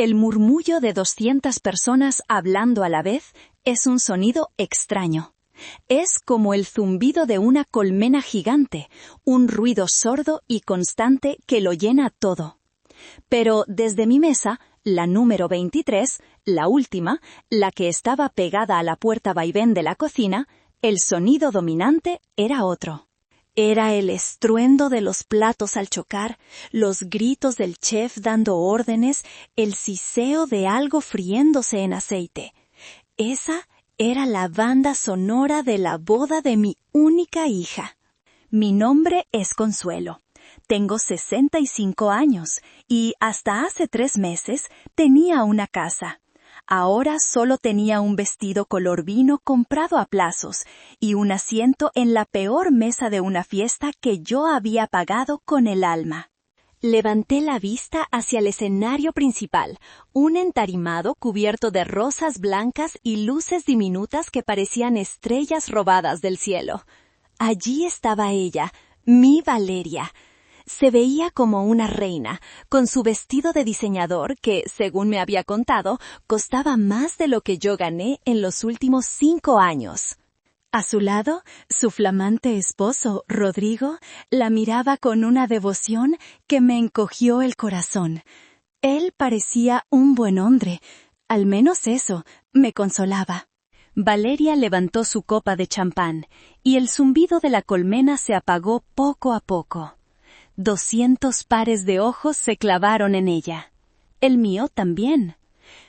El murmullo de 200 personas hablando a la vez es un sonido extraño. Es como el zumbido de una colmena gigante, un ruido sordo y constante que lo llena todo. Pero desde mi mesa, la número 23, la última, la que estaba pegada a la puerta vaivén de la cocina, el sonido dominante era otro. Era el estruendo de los platos al chocar, los gritos del chef dando órdenes, el siseo de algo friéndose en aceite. Esa era la banda sonora de la boda de mi única hija. Mi nombre es Consuelo. Tengo 65 años y hasta hace 3 meses tenía una casa. Ahora solo tenía un vestido color vino comprado a plazos y un asiento en la peor mesa de una fiesta que yo había pagado con el alma. Levanté la vista hacia el escenario principal, un entarimado cubierto de rosas blancas y luces diminutas que parecían estrellas robadas del cielo. Allí estaba ella, mi Valeria. Se veía como una reina, con su vestido de diseñador que, según me había contado, costaba más de lo que yo gané en los últimos 5 años. A su lado, su flamante esposo, Rodrigo, la miraba con una devoción que me encogió el corazón. Él parecía un buen hombre, al menos eso me consolaba. Valeria levantó su copa de champán, y el zumbido de la colmena se apagó poco a poco. 200 pares de ojos se clavaron en ella. El mío también.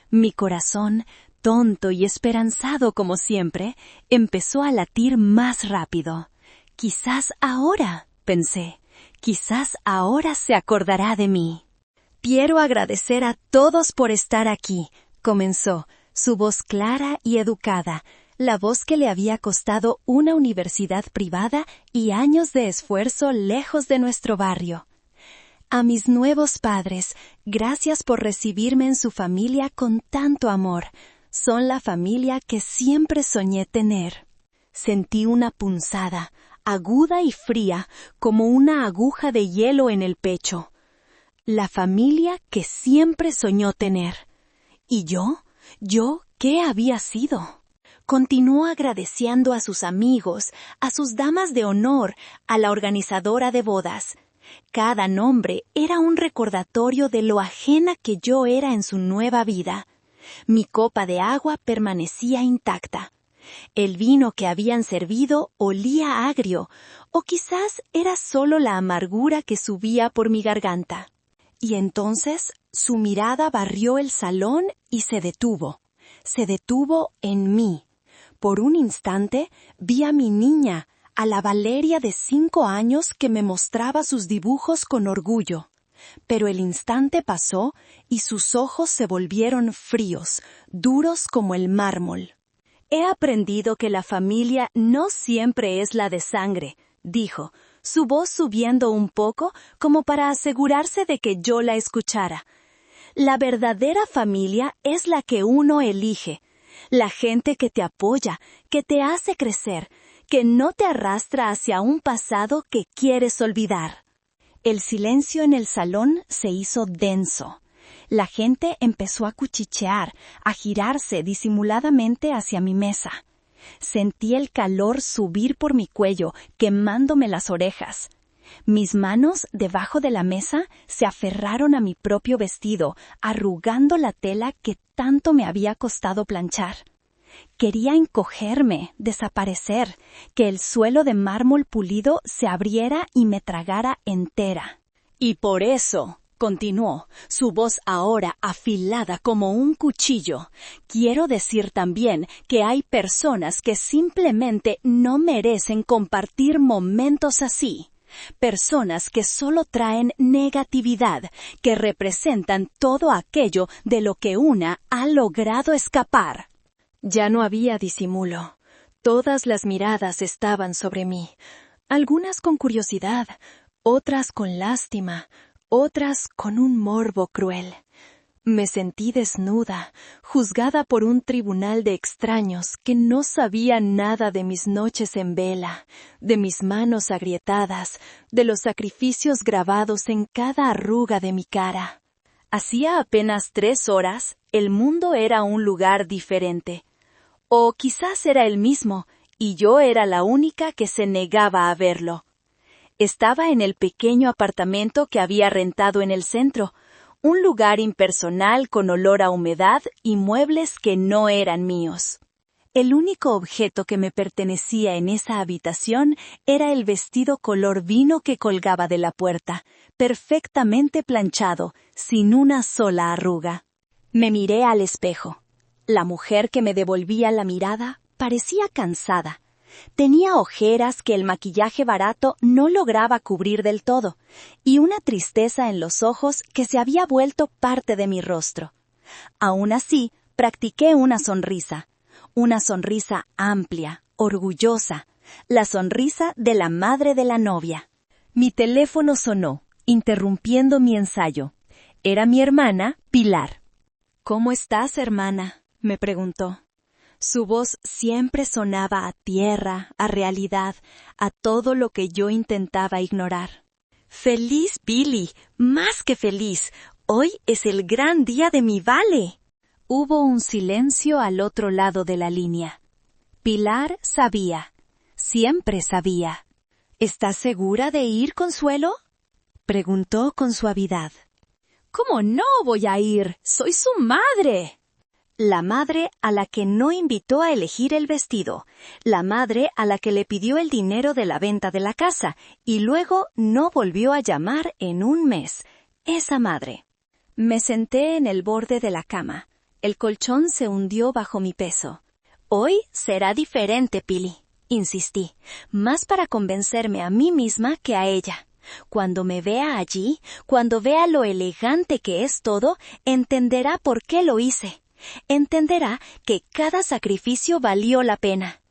Mi corazón, tonto y esperanzado como siempre, empezó a latir más rápido. Quizás ahora, pensé, quizás ahora se acordará de mí. Quiero agradecer a todos por estar aquí, comenzó, su voz clara y educada, la voz que le había costado una universidad privada y años de esfuerzo lejos de nuestro barrio. A mis nuevos padres, gracias por recibirme en su familia con tanto amor. Son la familia que siempre soñé tener. Sentí una punzada, aguda y fría, como una aguja de hielo en el pecho. La familia que siempre soñó tener. ¿Y yo? ¿Yo qué había sido? Continuó agradeciendo a sus amigos, a sus damas de honor, a la organizadora de bodas. Cada nombre era un recordatorio de lo ajena que yo era en su nueva vida. Mi copa de agua permanecía intacta. El vino que habían servido olía agrio, o quizás era solo la amargura que subía por mi garganta. Y entonces su mirada barrió el salón y se detuvo. Se detuvo en mí. Por un instante vi a mi niña, a la Valeria de 5 años que me mostraba sus dibujos con orgullo. Pero el instante pasó y sus ojos se volvieron fríos, duros como el mármol. He aprendido que la familia no siempre es la de sangre, dijo, su voz subiendo un poco como para asegurarse de que yo la escuchara. La verdadera familia es la que uno elige. La gente que te apoya, que te hace crecer, que no te arrastra hacia un pasado que quieres olvidar. El silencio en el salón se hizo denso. La gente empezó a cuchichear, a girarse disimuladamente hacia mi mesa. Sentí el calor subir por mi cuello, quemándome las orejas. Mis manos, debajo de la mesa, se aferraron a mi propio vestido, arrugando la tela que tanto me había costado planchar. Quería encogerme, desaparecer, que el suelo de mármol pulido se abriera y me tragara entera. Y por eso, continuó, su voz ahora afilada como un cuchillo, quiero decir también que hay personas que simplemente no merecen compartir momentos así. Personas que solo traen negatividad, que representan todo aquello de lo que una ha logrado escapar. Ya no había disimulo. Todas las miradas estaban sobre mí, algunas con curiosidad, otras con lástima, otras con un morbo cruel. Me sentí desnuda, juzgada por un tribunal de extraños que no sabían nada de mis noches en vela, de mis manos agrietadas, de los sacrificios grabados en cada arruga de mi cara. Hacía apenas 3 horas, el mundo era un lugar diferente. O quizás era el mismo, y yo era la única que se negaba a verlo. Estaba en el pequeño apartamento que había rentado en el centro, un lugar impersonal con olor a humedad y muebles que no eran míos. El único objeto que me pertenecía en esa habitación era el vestido color vino que colgaba de la puerta, perfectamente planchado, sin una sola arruga. Me miré al espejo. La mujer que me devolvía la mirada parecía cansada. Tenía ojeras que el maquillaje barato no lograba cubrir del todo, y una tristeza en los ojos que se había vuelto parte de mi rostro. Aún así, practiqué una sonrisa amplia, orgullosa, la sonrisa de la madre de la novia. Mi teléfono sonó, interrumpiendo mi ensayo. Era mi hermana, Pilar. «¿Cómo estás, hermana?», me preguntó. Su voz siempre sonaba a tierra, a realidad, a todo lo que yo intentaba ignorar. «Feliz, Billy, más que feliz. Hoy es el gran día de mi vale». Hubo un silencio al otro lado de la línea. Pilar sabía. Siempre sabía. «¿Estás segura de ir, Consuelo?», preguntó con suavidad. «¿Cómo no voy a ir? Soy su madre». La madre a la que no invitó a elegir el vestido, la madre a la que le pidió el dinero de la venta de la casa y luego no volvió a llamar en un mes. Esa madre. Me senté en el borde de la cama. El colchón se hundió bajo mi peso. «Hoy será diferente, Pili», insistí, más para convencerme a mí misma que a ella. Cuando me vea allí, cuando vea lo elegante que es todo, entenderá por qué lo hice. Entenderá que cada sacrificio valió la pena.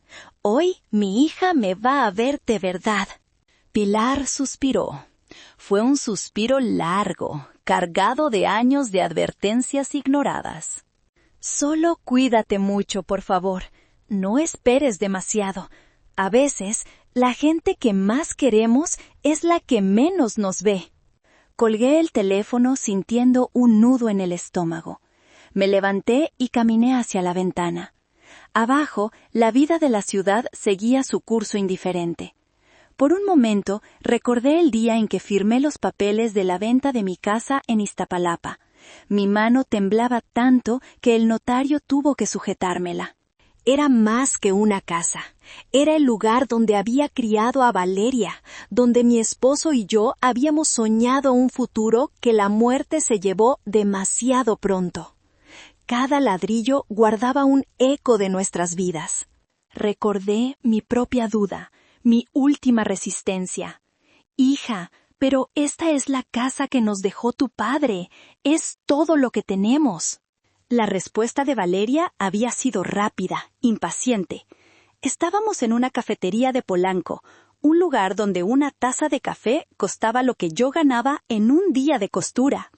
Hoy mi hija me va a ver de verdad. Pilar suspiró. Fue un suspiro largo, cargado de años de advertencias ignoradas. «Solo cuídate mucho, por favor. No esperes demasiado. A veces, la gente que más queremos es la que menos nos ve». Colgué el teléfono sintiendo un nudo en el estómago. Me levanté y caminé hacia la ventana. Abajo, la vida de la ciudad seguía su curso indiferente. Por un momento, recordé el día en que firmé los papeles de la venta de mi casa en Iztapalapa. Mi mano temblaba tanto que el notario tuvo que sujetármela. Era más que una casa. Era el lugar donde había criado a Valeria, donde mi esposo y yo habíamos soñado un futuro que la muerte se llevó demasiado pronto. Cada ladrillo guardaba un eco de nuestras vidas. Recordé mi propia duda, mi última resistencia. «Hija, pero esta es la casa que nos dejó tu padre. Es todo lo que tenemos». La respuesta de Valeria había sido rápida, impaciente. Estábamos en una cafetería de Polanco, un lugar donde una taza de café costaba lo que yo ganaba en un día de costura.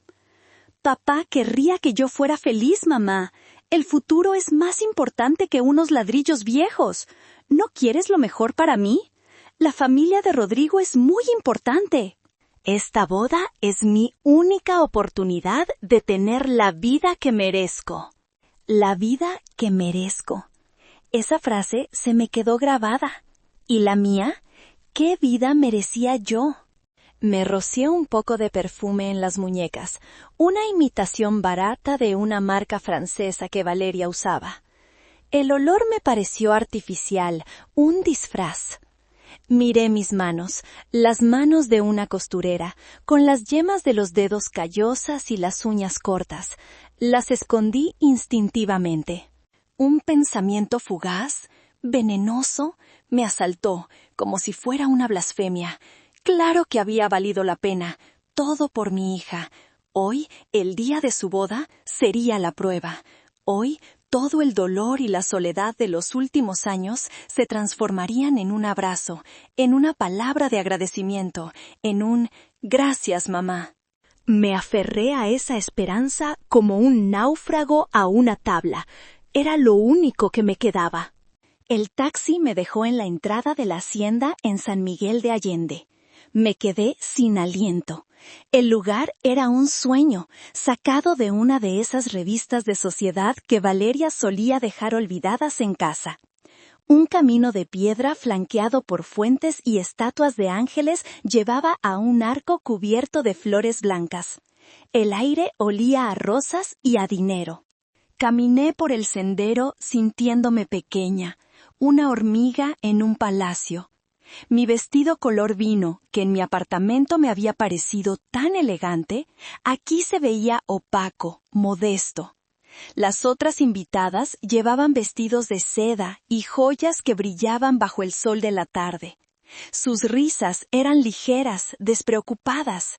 «Papá querría que yo fuera feliz, mamá. El futuro es más importante que unos ladrillos viejos. ¿No quieres lo mejor para mí? La familia de Rodrigo es muy importante». Esta boda es mi única oportunidad de tener la vida que merezco. La vida que merezco. Esa frase se me quedó grabada. ¿Y la mía? ¿Qué vida merecía yo? Me rocié un poco de perfume en las muñecas, una imitación barata de una marca francesa que Valeria usaba. El olor me pareció artificial, un disfraz. Miré mis manos, las manos de una costurera, con las yemas de los dedos callosas y las uñas cortas. Las escondí instintivamente. Un pensamiento fugaz, venenoso, me asaltó, como si fuera una blasfemia. Claro que había valido la pena, todo por mi hija. Hoy, el día de su boda, sería la prueba. Hoy, todo el dolor y la soledad de los últimos años se transformarían en un abrazo, en una palabra de agradecimiento, en un «gracias, mamá». Me aferré a esa esperanza como un náufrago a una tabla. Era lo único que me quedaba. El taxi me dejó en la entrada de la hacienda en San Miguel de Allende. Me quedé sin aliento. El lugar era un sueño, sacado de una de esas revistas de sociedad que Valeria solía dejar olvidadas en casa. Un camino de piedra flanqueado por fuentes y estatuas de ángeles llevaba a un arco cubierto de flores blancas. El aire olía a rosas y a dinero. Caminé por el sendero sintiéndome pequeña, una hormiga en un palacio. Mi vestido color vino, que en mi apartamento me había parecido tan elegante, aquí se veía opaco, modesto. Las otras invitadas llevaban vestidos de seda y joyas que brillaban bajo el sol de la tarde. Sus risas eran ligeras, despreocupadas.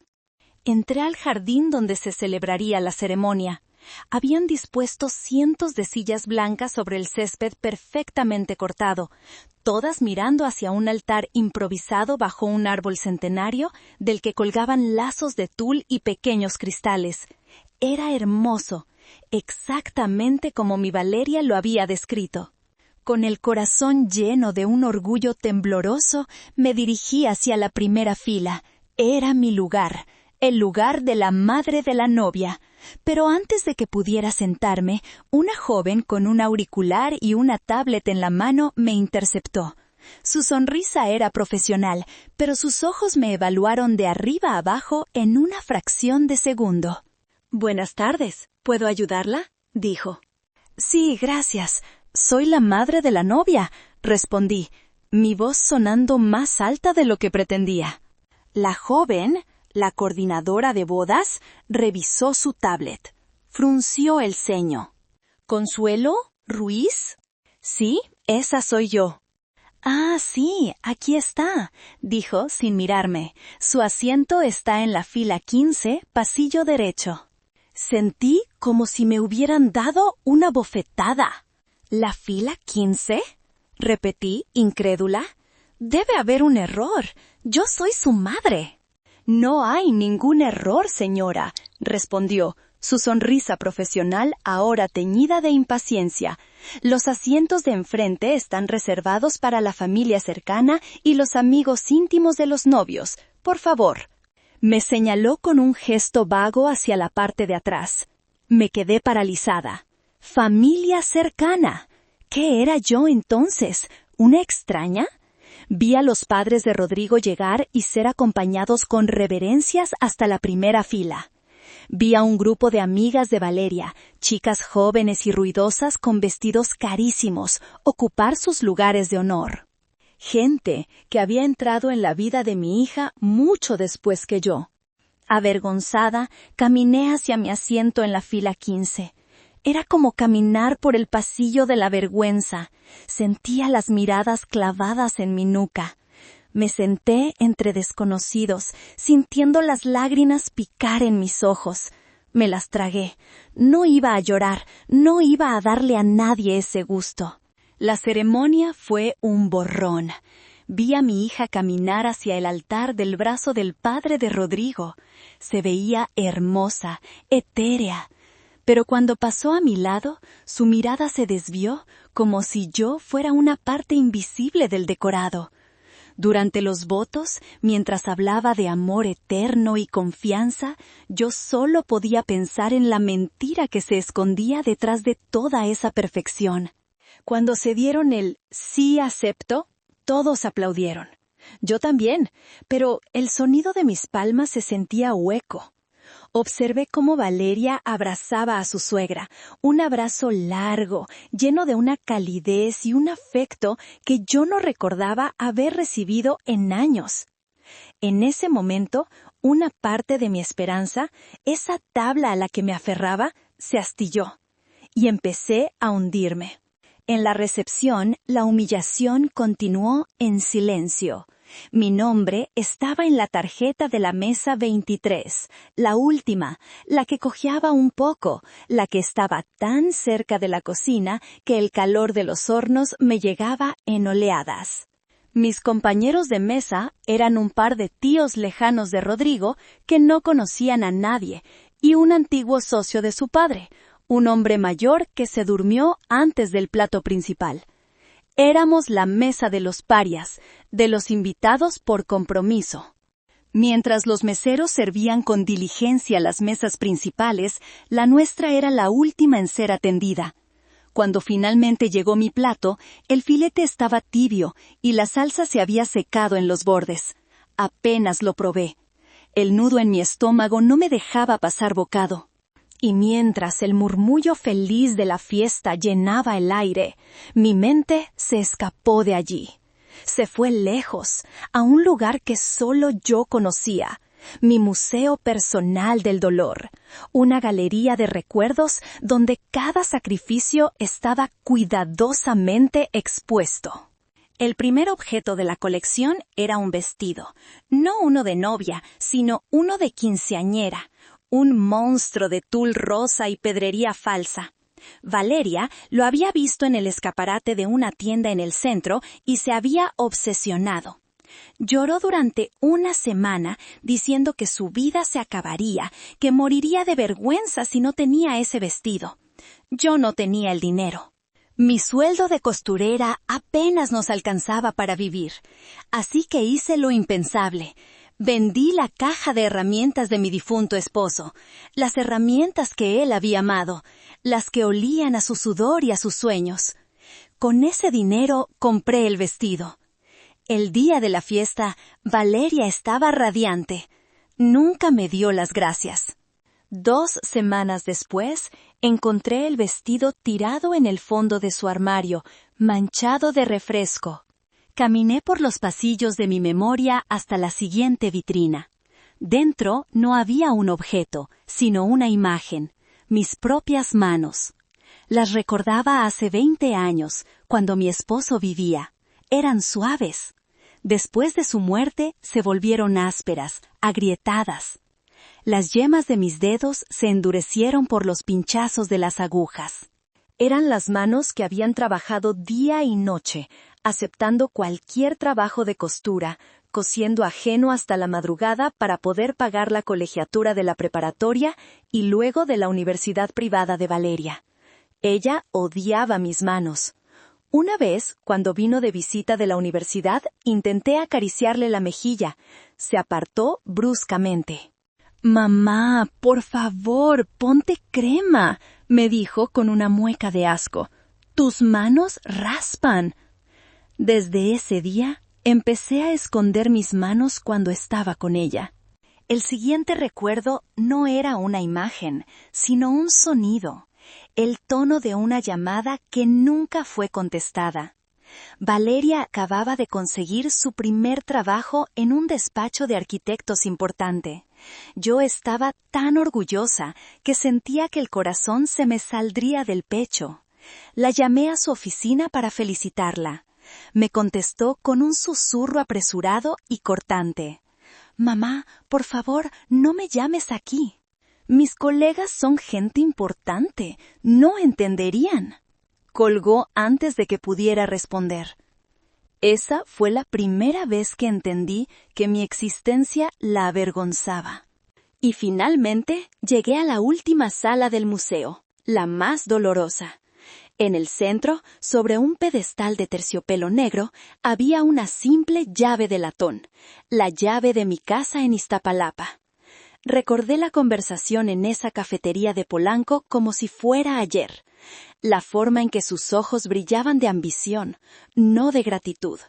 Entré al jardín donde se celebraría la ceremonia. Habían dispuesto cientos de sillas blancas sobre el césped perfectamente cortado, todas mirando hacia un altar improvisado bajo un árbol centenario del que colgaban lazos de tul y pequeños cristales. Era hermoso, exactamente como mi Valeria lo había descrito. Con el corazón lleno de un orgullo tembloroso, me dirigí hacia la primera fila. Era mi lugar, el lugar de la madre de la novia. Pero antes de que pudiera sentarme, una joven con un auricular y una tablet en la mano me interceptó. Su sonrisa era profesional, pero sus ojos me evaluaron de arriba a abajo en una fracción de segundo. «Buenas tardes. ¿Puedo ayudarla?», dijo. «Sí, gracias. Soy la madre de la novia», respondí, mi voz sonando más alta de lo que pretendía. La joven, la coordinadora de bodas, revisó su tablet. Frunció el ceño. «¿Consuelo? ¿Ruiz?» «Sí, esa soy yo». «Ah, sí, aquí está», dijo sin mirarme. «Su asiento está en la fila 15, pasillo derecho». Sentí como si me hubieran dado una bofetada. «¿La fila 15?» repetí, incrédula. «Debe haber un error. Yo soy su madre». «No hay ningún error, señora», respondió, su sonrisa profesional ahora teñida de impaciencia. «Los asientos de enfrente están reservados para la familia cercana y los amigos íntimos de los novios. Por favor». Me señaló con un gesto vago hacia la parte de atrás. Me quedé paralizada. «Familia cercana». ¿Qué era yo entonces? ¿Una extraña? Vi a los padres de Rodrigo llegar y ser acompañados con reverencias hasta la primera fila. Vi a un grupo de amigas de Valeria, chicas jóvenes y ruidosas con vestidos carísimos, ocupar sus lugares de honor. Gente que había entrado en la vida de mi hija mucho después que yo. Avergonzada, caminé hacia mi asiento en la fila 15. Era como caminar por el pasillo de la vergüenza. Sentía las miradas clavadas en mi nuca. Me senté entre desconocidos, sintiendo las lágrimas picar en mis ojos. Me las tragué. No iba a llorar, no iba a darle a nadie ese gusto. La ceremonia fue un borrón. Vi a mi hija caminar hacia el altar del brazo del padre de Rodrigo. Se veía hermosa, etérea. Pero cuando pasó a mi lado, su mirada se desvió como si yo fuera una parte invisible del decorado. Durante los votos, mientras hablaba de amor eterno y confianza, yo solo podía pensar en la mentira que se escondía detrás de toda esa perfección. Cuando se dieron el «sí acepto», todos aplaudieron. Yo también, pero el sonido de mis palmas se sentía hueco. Observé cómo Valeria abrazaba a su suegra, un abrazo largo, lleno de una calidez y un afecto que yo no recordaba haber recibido en años. En ese momento, una parte de mi esperanza, esa tabla a la que me aferraba, se astilló, y empecé a hundirme. En la recepción, la humillación continuó en silencio. Mi nombre estaba en la tarjeta de la mesa 23, la última, la que cojeaba un poco, la que estaba tan cerca de la cocina que el calor de los hornos me llegaba en oleadas. Mis compañeros de mesa eran un par de tíos lejanos de Rodrigo que no conocían a nadie y un antiguo socio de su padre, un hombre mayor que se durmió antes del plato principal. Éramos la mesa de los parias, de los invitados por compromiso. Mientras los meseros servían con diligencia las mesas principales, la nuestra era la última en ser atendida. Cuando finalmente llegó mi plato, el filete estaba tibio y la salsa se había secado en los bordes. Apenas lo probé. El nudo en mi estómago no me dejaba pasar bocado. Y mientras el murmullo feliz de la fiesta llenaba el aire, mi mente se escapó de allí. Se fue lejos, a un lugar que solo yo conocía, mi museo personal del dolor, una galería de recuerdos donde cada sacrificio estaba cuidadosamente expuesto. El primer objeto de la colección era un vestido, no uno de novia, sino uno de quinceañera, un monstruo de tul rosa y pedrería falsa. Valeria lo había visto en el escaparate de una tienda en el centro y se había obsesionado. Lloró durante una semana diciendo que su vida se acabaría, que moriría de vergüenza si no tenía ese vestido. Yo no tenía el dinero. Mi sueldo de costurera apenas nos alcanzaba para vivir, así que hice lo impensable. Vendí la caja de herramientas de mi difunto esposo, las herramientas que él había amado, las que olían a su sudor y a sus sueños. Con ese dinero compré el vestido. El día de la fiesta, Valeria estaba radiante. Nunca me dio las gracias. 2 semanas después, encontré el vestido tirado en el fondo de su armario, manchado de refresco. Caminé por los pasillos de mi memoria hasta la siguiente vitrina. Dentro no había un objeto, sino una imagen, mis propias manos. Las recordaba hace 20 años, cuando mi esposo vivía. Eran suaves. Después de su muerte, se volvieron ásperas, agrietadas. Las yemas de mis dedos se endurecieron por los pinchazos de las agujas. Eran las manos que habían trabajado día y noche, aceptando cualquier trabajo de costura, cosiendo ajeno hasta la madrugada para poder pagar la colegiatura de la preparatoria y luego de la universidad privada de Valeria. Ella odiaba mis manos. Una vez, cuando vino de visita de la universidad, intenté acariciarle la mejilla. Se apartó bruscamente. «Mamá, por favor, ponte crema», me dijo con una mueca de asco. «Tus manos raspan». Desde ese día, empecé a esconder mis manos cuando estaba con ella. El siguiente recuerdo no era una imagen, sino un sonido, el tono de una llamada que nunca fue contestada. Valeria acababa de conseguir su primer trabajo en un despacho de arquitectos importante. Yo estaba tan orgullosa que sentía que el corazón se me saldría del pecho. La llamé a su oficina para felicitarla. Me contestó con un susurro apresurado y cortante. «Mamá, por favor, no me llames aquí. Mis colegas son gente importante, no entenderían». Colgó antes de que pudiera responder. Esa fue la primera vez que entendí que mi existencia la avergonzaba. Y finalmente llegué a la última sala del museo, la más dolorosa. En el centro, sobre un pedestal de terciopelo negro, había una simple llave de latón, la llave de mi casa en Iztapalapa. Recordé la conversación en esa cafetería de Polanco como si fuera ayer. La forma en que sus ojos brillaban de ambición, no de gratitud.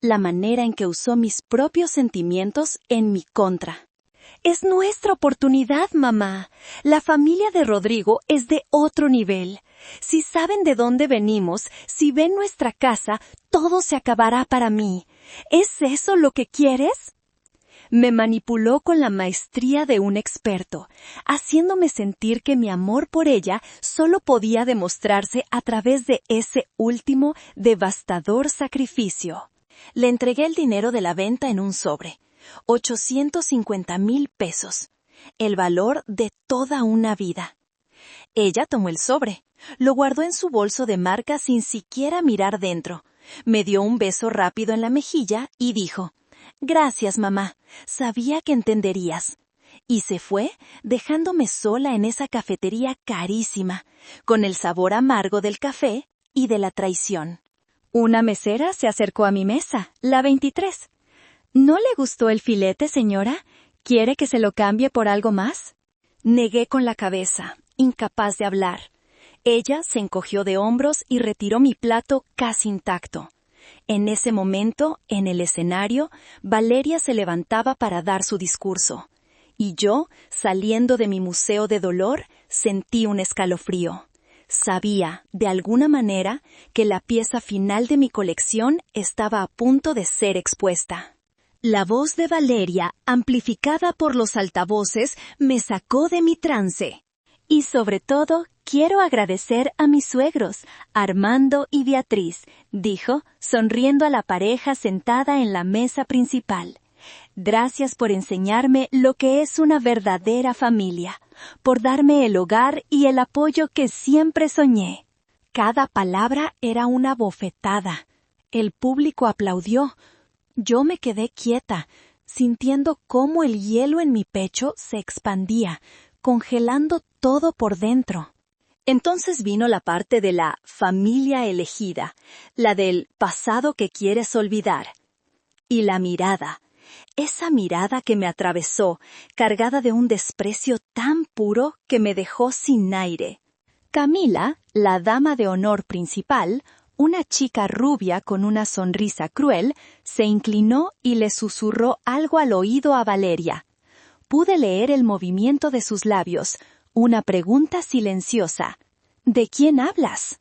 La manera en que usó mis propios sentimientos en mi contra. «Es nuestra oportunidad, mamá. La familia de Rodrigo es de otro nivel. Si saben de dónde venimos, si ven nuestra casa, todo se acabará para mí. ¿Es eso lo que quieres?» Me manipuló con la maestría de un experto, haciéndome sentir que mi amor por ella solo podía demostrarse a través de ese último, devastador sacrificio. Le entregué el dinero de la venta en un sobre, 850,000 pesos, el valor de toda una vida. Ella tomó el sobre, lo guardó en su bolso de marca sin siquiera mirar dentro, me dio un beso rápido en la mejilla y dijo: «Gracias, mamá. Sabía que entenderías». Y se fue, dejándome sola en esa cafetería carísima, con el sabor amargo del café y de la traición. Una mesera se acercó a mi mesa, la 23. ¿No le gustó el filete, señora? ¿Quiere que se lo cambie por algo más? Negué con la cabeza, incapaz de hablar. Ella se encogió de hombros y retiró mi plato casi intacto. En ese momento, en el escenario, Valeria se levantaba para dar su discurso. Y yo, saliendo de mi museo de dolor, sentí un escalofrío. Sabía, de alguna manera, que la pieza final de mi colección estaba a punto de ser expuesta. La voz de Valeria, amplificada por los altavoces, me sacó de mi trance. Y sobre todo, quiero agradecer a mis suegros, Armando y Beatriz, dijo, sonriendo a la pareja sentada en la mesa principal. Gracias por enseñarme lo que es una verdadera familia, por darme el hogar y el apoyo que siempre soñé. Cada palabra era una bofetada. El público aplaudió. Yo me quedé quieta, sintiendo cómo el hielo en mi pecho se expandía, congelando todo por dentro. Entonces vino la parte de la familia elegida, la del pasado que quieres olvidar. Y la mirada, esa mirada que me atravesó, cargada de un desprecio tan puro que me dejó sin aire. Camila, la dama de honor principal, una chica rubia con una sonrisa cruel, se inclinó y le susurró algo al oído a Valeria. Pude leer el movimiento de sus labios, una pregunta silenciosa. ¿De quién hablas?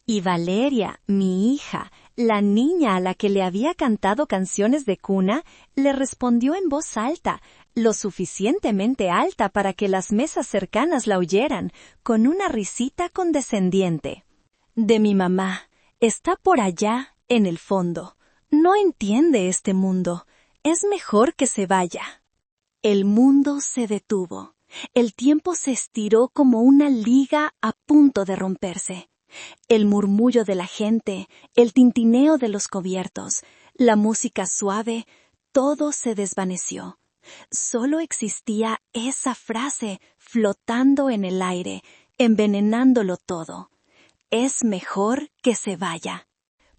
Y Valeria, mi hija, la niña a la que le había cantado canciones de cuna, le respondió en voz alta, lo suficientemente alta para que las mesas cercanas la oyeran, con una risita condescendiente. De mi mamá, está por allá, en el fondo. No entiende este mundo. Es mejor que se vaya. El mundo se detuvo. El tiempo se estiró como una liga a punto de romperse. El murmullo de la gente, el tintineo de los cubiertos, la música suave, todo se desvaneció. Solo existía esa frase flotando en el aire, envenenándolo todo. Es mejor que se vaya.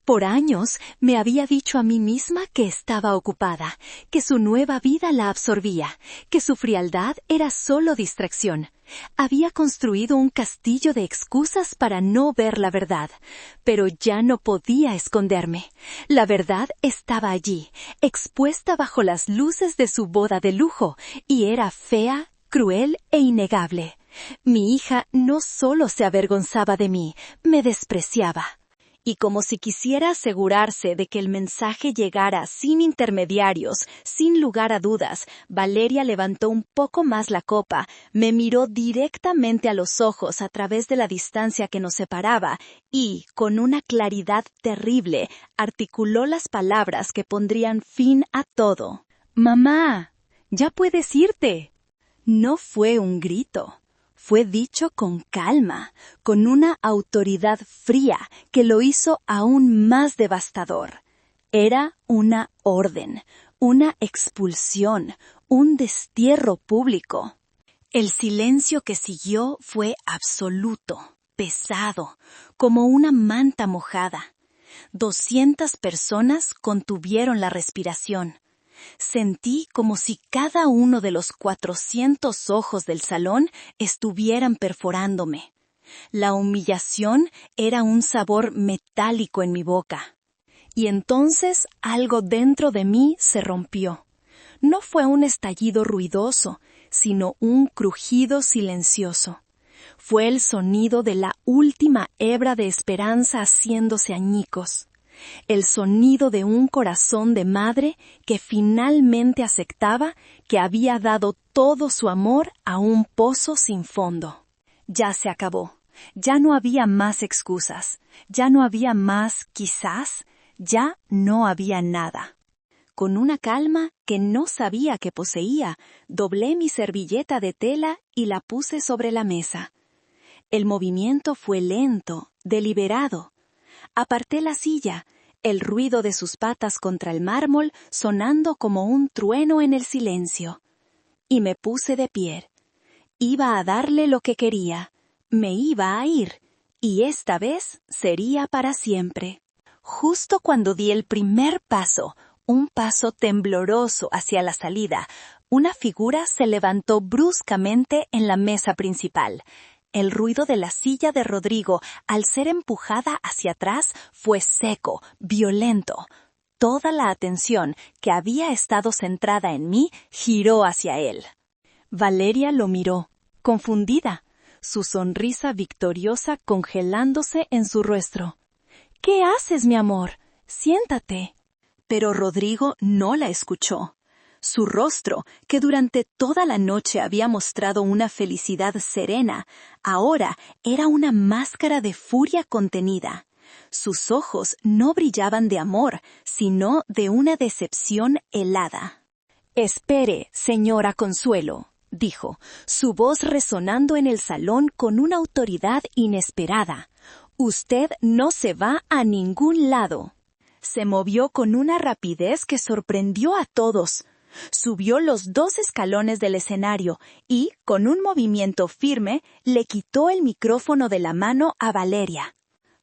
Por años me había dicho a mí misma que estaba ocupada, que su nueva vida la absorbía, que su frialdad era solo distracción. Había construido un castillo de excusas para no ver la verdad, pero ya no podía esconderme. La verdad estaba allí, expuesta bajo las luces de su boda de lujo, y era fea, cruel e innegable. Mi hija no solo se avergonzaba de mí, me despreciaba. Y como si quisiera asegurarse de que el mensaje llegara sin intermediarios, sin lugar a dudas, Valeria levantó un poco más la copa, me miró directamente a los ojos a través de la distancia que nos separaba y, con una claridad terrible, articuló las palabras que pondrían fin a todo. «Mamá, ya puedes irte». No fue un grito. Fue dicho con calma, con una autoridad fría que lo hizo aún más devastador. Era una orden, una expulsión, un destierro público. El silencio que siguió fue absoluto, pesado, como una manta mojada. 200 personas contuvieron la respiración. Sentí como si cada uno de los 400 ojos del salón estuvieran perforándome. La humillación era un sabor metálico en mi boca. Y entonces algo dentro de mí se rompió. No fue un estallido ruidoso, sino un crujido silencioso. Fue el sonido de la última hebra de esperanza haciéndose añicos. El sonido de un corazón de madre que finalmente aceptaba que había dado todo su amor a un pozo sin fondo. Ya se acabó. Ya no había más excusas. Ya no había más quizás. Ya no había nada. Con una calma que no sabía que poseía, doblé mi servilleta de tela y la puse sobre la mesa. El movimiento fue lento, deliberado. Aparté la silla, el ruido de sus patas contra el mármol sonando como un trueno en el silencio. Y me puse de pie. Iba a darle lo que quería. Me iba a ir. Y esta vez sería para siempre. Justo cuando di el primer paso, un paso tembloroso hacia la salida, una figura se levantó bruscamente en la mesa principal. El ruido de la silla de Rodrigo, al ser empujada hacia atrás, fue seco, violento. Toda la atención, que había estado centrada en mí, giró hacia él. Valeria lo miró, confundida, su sonrisa victoriosa congelándose en su rostro. «¿Qué haces, mi amor? Siéntate». Pero Rodrigo no la escuchó. Su rostro, que durante toda la noche había mostrado una felicidad serena, ahora era una máscara de furia contenida. Sus ojos no brillaban de amor, sino de una decepción helada. «Espere, señora Consuelo», dijo, su voz resonando en el salón con una autoridad inesperada. «Usted no se va a ningún lado». Se movió con una rapidez que sorprendió a todos. Subió los 2 escalones del escenario y, con un movimiento firme, le quitó el micrófono de la mano a Valeria.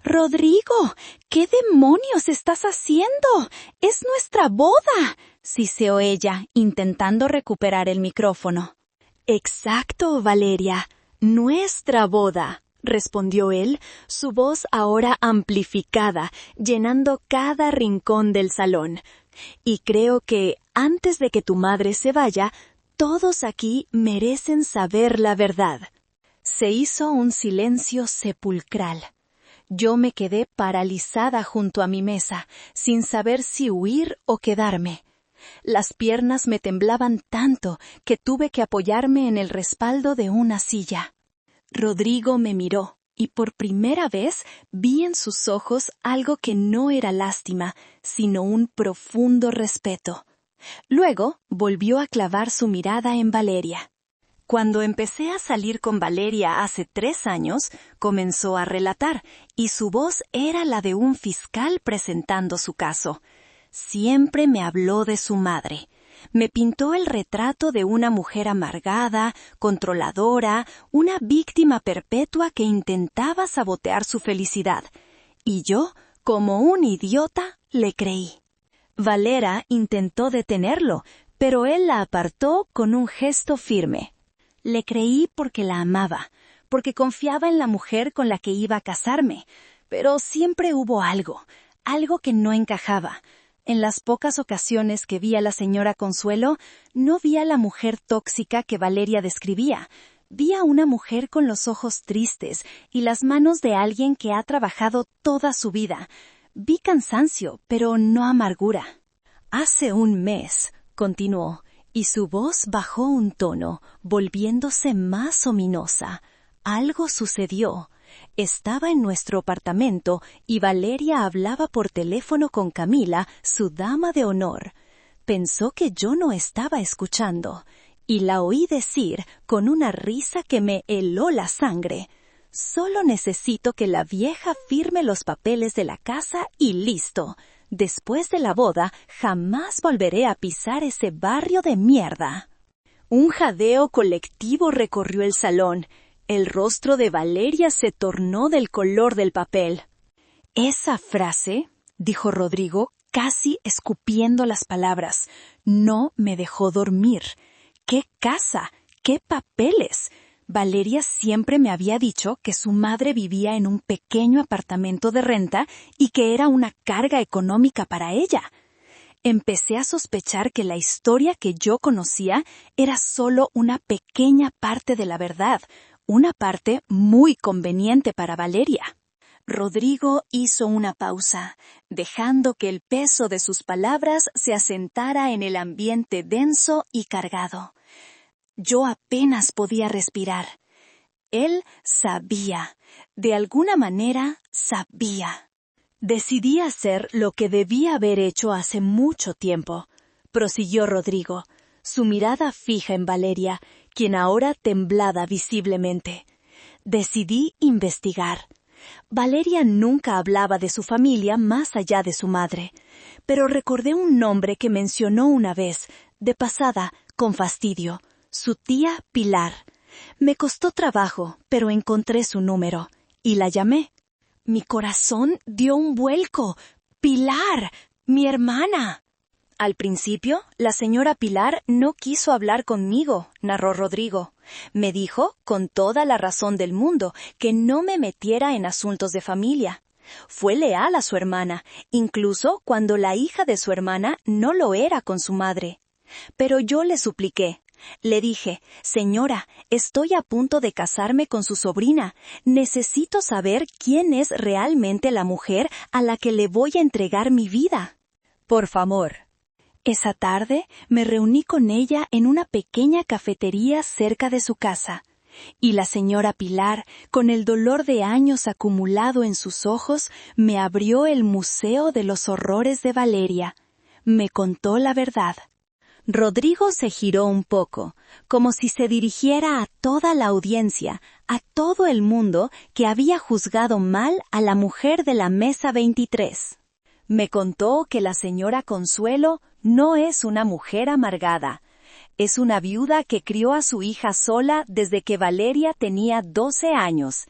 «Rodrigo, ¿qué demonios estás haciendo? ¡Es nuestra boda!», siseó ella, intentando recuperar el micrófono. «Exacto, Valeria, nuestra boda», respondió él, su voz ahora amplificada, llenando cada rincón del salón. «Y creo que, antes de que tu madre se vaya, todos aquí merecen saber la verdad». Se hizo un silencio sepulcral. Yo me quedé paralizada junto a mi mesa, sin saber si huir o quedarme. Las piernas me temblaban tanto que tuve que apoyarme en el respaldo de una silla. Rodrigo me miró, y por primera vez vi en sus ojos algo que no era lástima, sino un profundo respeto. Luego volvió a clavar su mirada en Valeria. Cuando empecé a salir con Valeria hace 3 años, comenzó a relatar, y su voz era la de un fiscal presentando su caso. Siempre me habló de su madre. Me pintó el retrato de una mujer amargada, controladora, una víctima perpetua que intentaba sabotear su felicidad. Y yo, como un idiota, le creí. Valera intentó detenerlo, pero él la apartó con un gesto firme. Le creí porque la amaba, porque confiaba en la mujer con la que iba a casarme, pero siempre hubo algo que no encajaba. En las pocas ocasiones que vi a la señora Consuelo, no vi a la mujer tóxica que Valeria describía. Vi a una mujer con los ojos tristes y las manos de alguien que ha trabajado toda su vida. Vi cansancio, pero no amargura. Hace un mes, continuó, y su voz bajó un tono, volviéndose más ominosa. Algo sucedió. Estaba en nuestro apartamento y Valeria hablaba por teléfono con Camila, su dama de honor. Pensó que yo no estaba escuchando, y la oí decir con una risa que me heló la sangre: «Solo necesito que la vieja firme los papeles de la casa y listo. Después de la boda, jamás volveré a pisar ese barrio de mierda». Un jadeo colectivo recorrió el salón. El rostro de Valeria se tornó del color del papel. «Esa frase», dijo Rodrigo, casi escupiendo las palabras, «no me dejó dormir. ¿Qué casa? ¿Qué papeles?» Valeria siempre me había dicho que su madre vivía en un pequeño apartamento de renta y que era una carga económica para ella. Empecé a sospechar que la historia que yo conocía era solo una pequeña parte de la verdad, una parte muy conveniente para Valeria. Rodrigo hizo una pausa, dejando que el peso de sus palabras se asentara en el ambiente denso y cargado. Yo apenas podía respirar. Él sabía, de alguna manera sabía. «Decidí hacer lo que debía haber hecho hace mucho tiempo», prosiguió Rodrigo, su mirada fija en Valeria, quien ahora temblaba visiblemente. «Decidí investigar». Valeria nunca hablaba de su familia más allá de su madre, pero recordé un nombre que mencionó una vez, de pasada, con fastidio: su tía Pilar. Me costó trabajo, pero encontré su número, y la llamé. Mi corazón dio un vuelco. «¡Pilar! ¡Mi hermana!». Al principio, la señora Pilar no quiso hablar conmigo, narró Rodrigo. Me dijo, con toda la razón del mundo, que no me metiera en asuntos de familia. Fue leal a su hermana, incluso cuando la hija de su hermana no lo era con su madre. Pero yo le supliqué. Le dije, señora, estoy a punto de casarme con su sobrina. Necesito saber quién es realmente la mujer a la que le voy a entregar mi vida. Por favor. Esa tarde me reuní con ella en una pequeña cafetería cerca de su casa. Y la señora Pilar, con el dolor de años acumulado en sus ojos, me abrió el Museo de los Horrores de Valeria. Me contó la verdad. Rodrigo se giró un poco, como si se dirigiera a toda la audiencia, a todo el mundo que había juzgado mal a la mujer de la mesa 23. Me contó que la señora Consuelo no es una mujer amargada. Es una viuda que crió a su hija sola desde que Valeria tenía 12 años.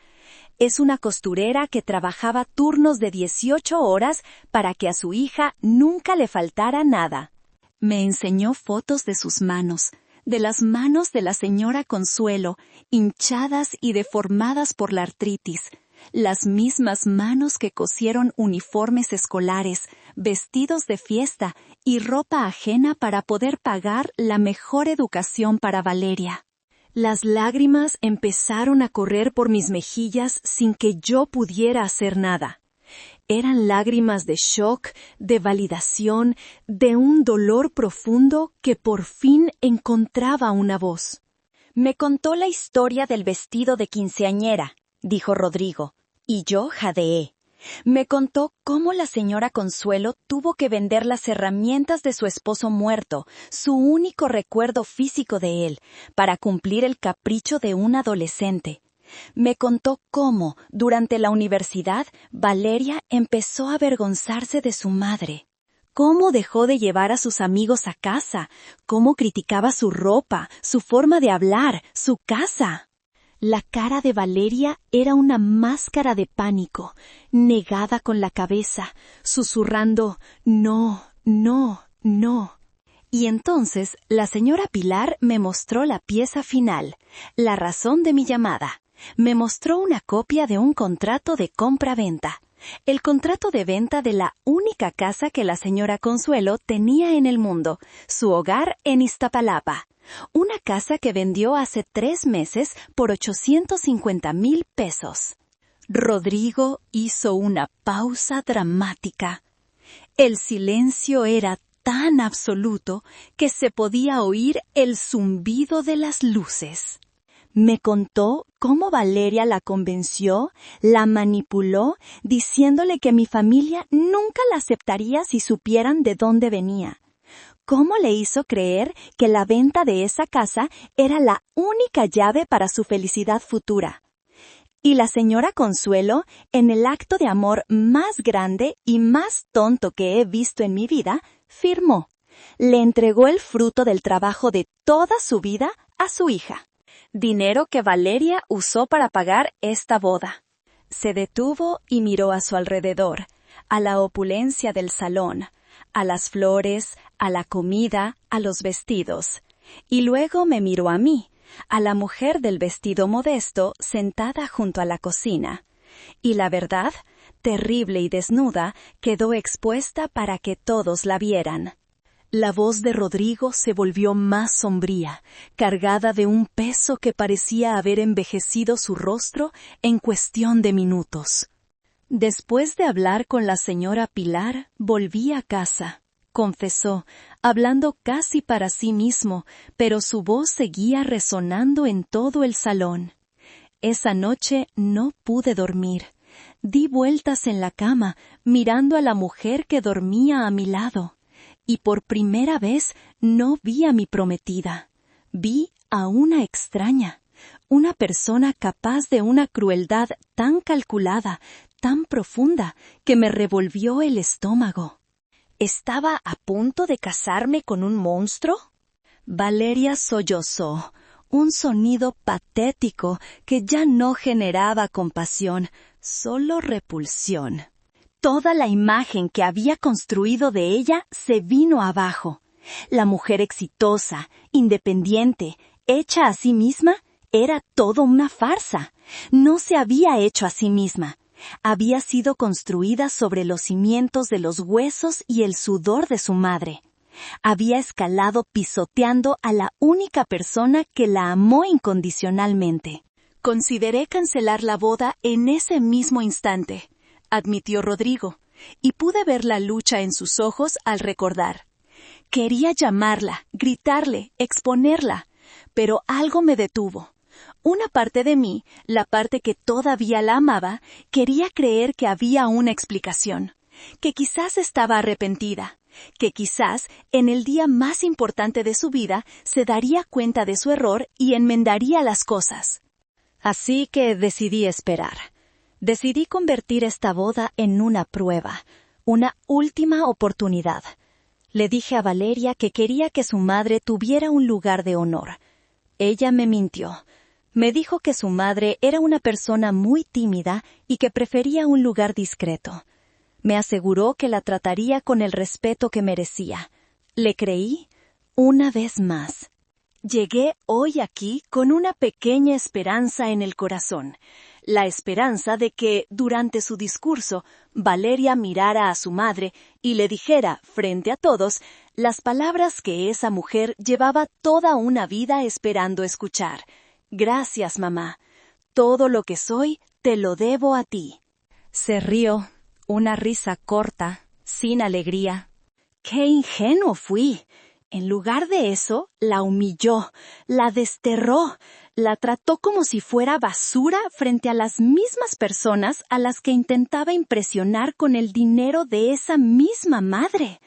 Es una costurera que trabajaba turnos de 18 horas para que a su hija nunca le faltara nada. Me enseñó fotos de sus manos, de las manos de la señora Consuelo, hinchadas y deformadas por la artritis. Las mismas manos que cosieron uniformes escolares, vestidos de fiesta y ropa ajena para poder pagar la mejor educación para Valeria. Las lágrimas empezaron a correr por mis mejillas sin que yo pudiera hacer nada. Eran lágrimas de shock, de validación, de un dolor profundo que por fin encontraba una voz. Me contó la historia del vestido de quinceañera, dijo Rodrigo, y yo jadeé. Me contó cómo la señora Consuelo tuvo que vender las herramientas de su esposo muerto, su único recuerdo físico de él, para cumplir el capricho de un adolescente. Me contó cómo, durante la universidad, Valeria empezó a avergonzarse de su madre. Cómo dejó de llevar a sus amigos a casa, cómo criticaba su ropa, su forma de hablar, su casa. La cara de Valeria era una máscara de pánico, negada con la cabeza, susurrando «no, no, no». Y entonces la señora Pilar me mostró la pieza final, la razón de mi llamada. Me mostró una copia de un contrato de compra-venta. El contrato de venta de la única casa que la señora Consuelo tenía en el mundo, su hogar en Iztapalapa. Una casa que vendió hace 3 meses por 850,000 pesos. Rodrigo hizo una pausa dramática. El silencio era tan absoluto que se podía oír el zumbido de las luces. Me contó cómo Valeria la convenció, la manipuló, diciéndole que mi familia nunca la aceptaría si supieran de dónde venía. Cómo le hizo creer que la venta de esa casa era la única llave para su felicidad futura. Y la señora Consuelo, en el acto de amor más grande y más tonto que he visto en mi vida, firmó. Le entregó el fruto del trabajo de toda su vida a su hija. Dinero que Valeria usó para pagar esta boda. Se detuvo y miró a su alrededor, a la opulencia del salón, a las flores, a la comida, a los vestidos. Y luego me miró a mí, a la mujer del vestido modesto sentada junto a la cocina. Y la verdad, terrible y desnuda, quedó expuesta para que todos la vieran. La voz de Rodrigo se volvió más sombría, cargada de un peso que parecía haber envejecido su rostro en cuestión de minutos. Después de hablar con la señora Pilar, volví a casa, confesó, hablando casi para sí mismo, pero su voz seguía resonando en todo el salón. Esa noche no pude dormir. Di vueltas en la cama, mirando a la mujer que dormía a mi lado. Y por primera vez no vi a mi prometida. Vi a una extraña, una persona capaz de una crueldad tan calculada, tan profunda, que me revolvió el estómago. ¿Estaba a punto de casarme con un monstruo? Valeria sollozó, un sonido patético que ya no generaba compasión, solo repulsión. Toda la imagen que había construido de ella se vino abajo. La mujer exitosa, independiente, hecha a sí misma, era todo una farsa. No se había hecho a sí misma. Había sido construida sobre los cimientos de los huesos y el sudor de su madre. Había escalado pisoteando a la única persona que la amó incondicionalmente. Consideré cancelar la boda en ese mismo instante, admitió Rodrigo, y pude ver la lucha en sus ojos al recordar. Quería llamarla, gritarle, exponerla, pero algo me detuvo. Una parte de mí, la parte que todavía la amaba, quería creer que había una explicación, que quizás estaba arrepentida, que quizás en el día más importante de su vida se daría cuenta de su error y enmendaría las cosas. Así que decidí esperar. Decidí convertir esta boda en una prueba, una última oportunidad. Le dije a Valeria que quería que su madre tuviera un lugar de honor. Ella me mintió. Me dijo que su madre era una persona muy tímida y que prefería un lugar discreto. Me aseguró que la trataría con el respeto que merecía. Le creí una vez más. Llegué hoy aquí con una pequeña esperanza en el corazón. La esperanza de que, durante su discurso, Valeria mirara a su madre y le dijera, frente a todos, las palabras que esa mujer llevaba toda una vida esperando escuchar. Gracias, mamá. Todo lo que soy, te lo debo a ti. Se rió, una risa corta, sin alegría. ¡Qué ingenuo fui! En lugar de eso, la humilló, la desterró, la trató como si fuera basura frente a las mismas personas a las que intentaba impresionar con el dinero de esa misma madre.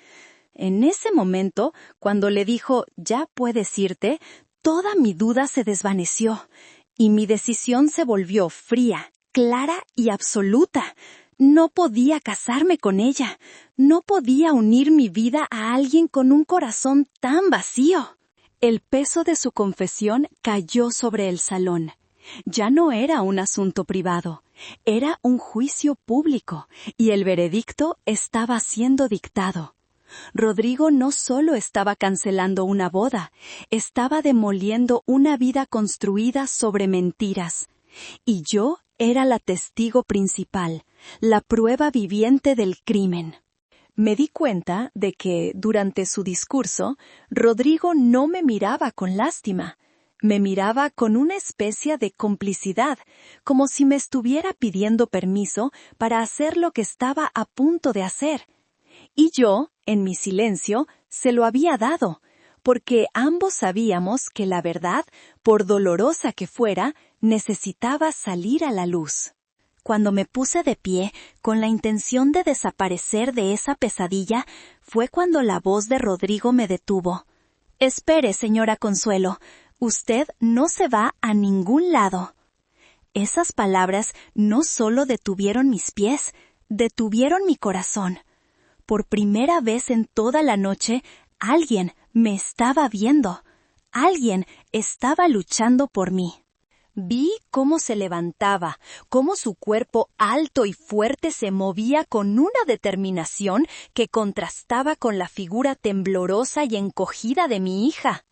En ese momento, cuando le dijo, ya puedes irte, toda mi duda se desvaneció, y mi decisión se volvió fría, clara y absoluta. No podía casarme con ella. No podía unir mi vida a alguien con un corazón tan vacío. El peso de su confesión cayó sobre el salón. Ya no era un asunto privado. Era un juicio público, y el veredicto estaba siendo dictado. Rodrigo no solo estaba cancelando una boda, estaba demoliendo una vida construida sobre mentiras. Y yo era la testigo principal, la prueba viviente del crimen. Me di cuenta de que, durante su discurso, Rodrigo no me miraba con lástima. Me miraba con una especie de complicidad, como si me estuviera pidiendo permiso para hacer lo que estaba a punto de hacer. Y yo, en mi silencio, se lo había dado, porque ambos sabíamos que la verdad, por dolorosa que fuera, necesitaba salir a la luz. Cuando me puse de pie, con la intención de desaparecer de esa pesadilla, fue cuando la voz de Rodrigo me detuvo. «Espere, señora Consuelo, usted no se va a ningún lado». Esas palabras no solo detuvieron mis pies, detuvieron mi corazón. Por primera vez en toda la noche, alguien me estaba viendo. Alguien estaba luchando por mí. Vi cómo se levantaba, cómo su cuerpo alto y fuerte se movía con una determinación que contrastaba con la figura temblorosa y encogida de mi hija.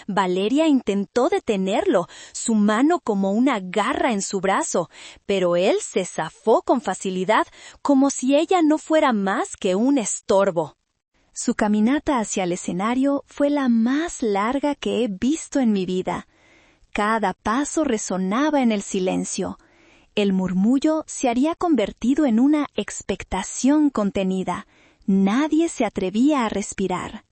Valeria intentó detenerlo, su mano como una garra en su brazo, pero él se zafó con facilidad, como si ella no fuera más que un estorbo. Su caminata hacia el escenario fue la más larga que he visto en mi vida. Cada paso resonaba en el silencio. El murmullo se había convertido en una expectación contenida. Nadie se atrevía a respirar.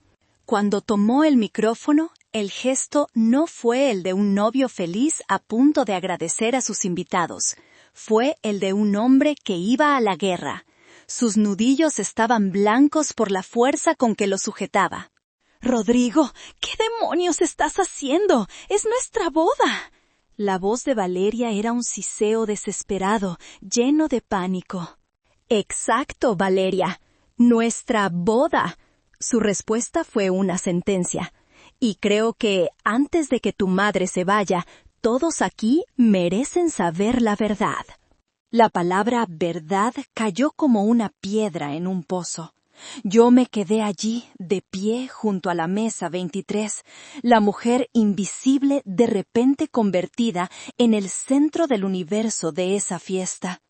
Cuando tomó el micrófono, el gesto no fue el de un novio feliz a punto de agradecer a sus invitados. Fue el de un hombre que iba a la guerra. Sus nudillos estaban blancos por la fuerza con que lo sujetaba. «Rodrigo, ¿qué demonios estás haciendo? ¡Es nuestra boda!». La voz de Valeria era un siseo desesperado, lleno de pánico. «Exacto, Valeria. Nuestra boda». Su respuesta fue una sentencia. «Y creo que, antes de que tu madre se vaya, todos aquí merecen saber la verdad». La palabra verdad cayó como una piedra en un pozo. Yo me quedé allí, de pie, junto a la mesa 23, la mujer invisible de repente convertida en el centro del universo de esa fiesta.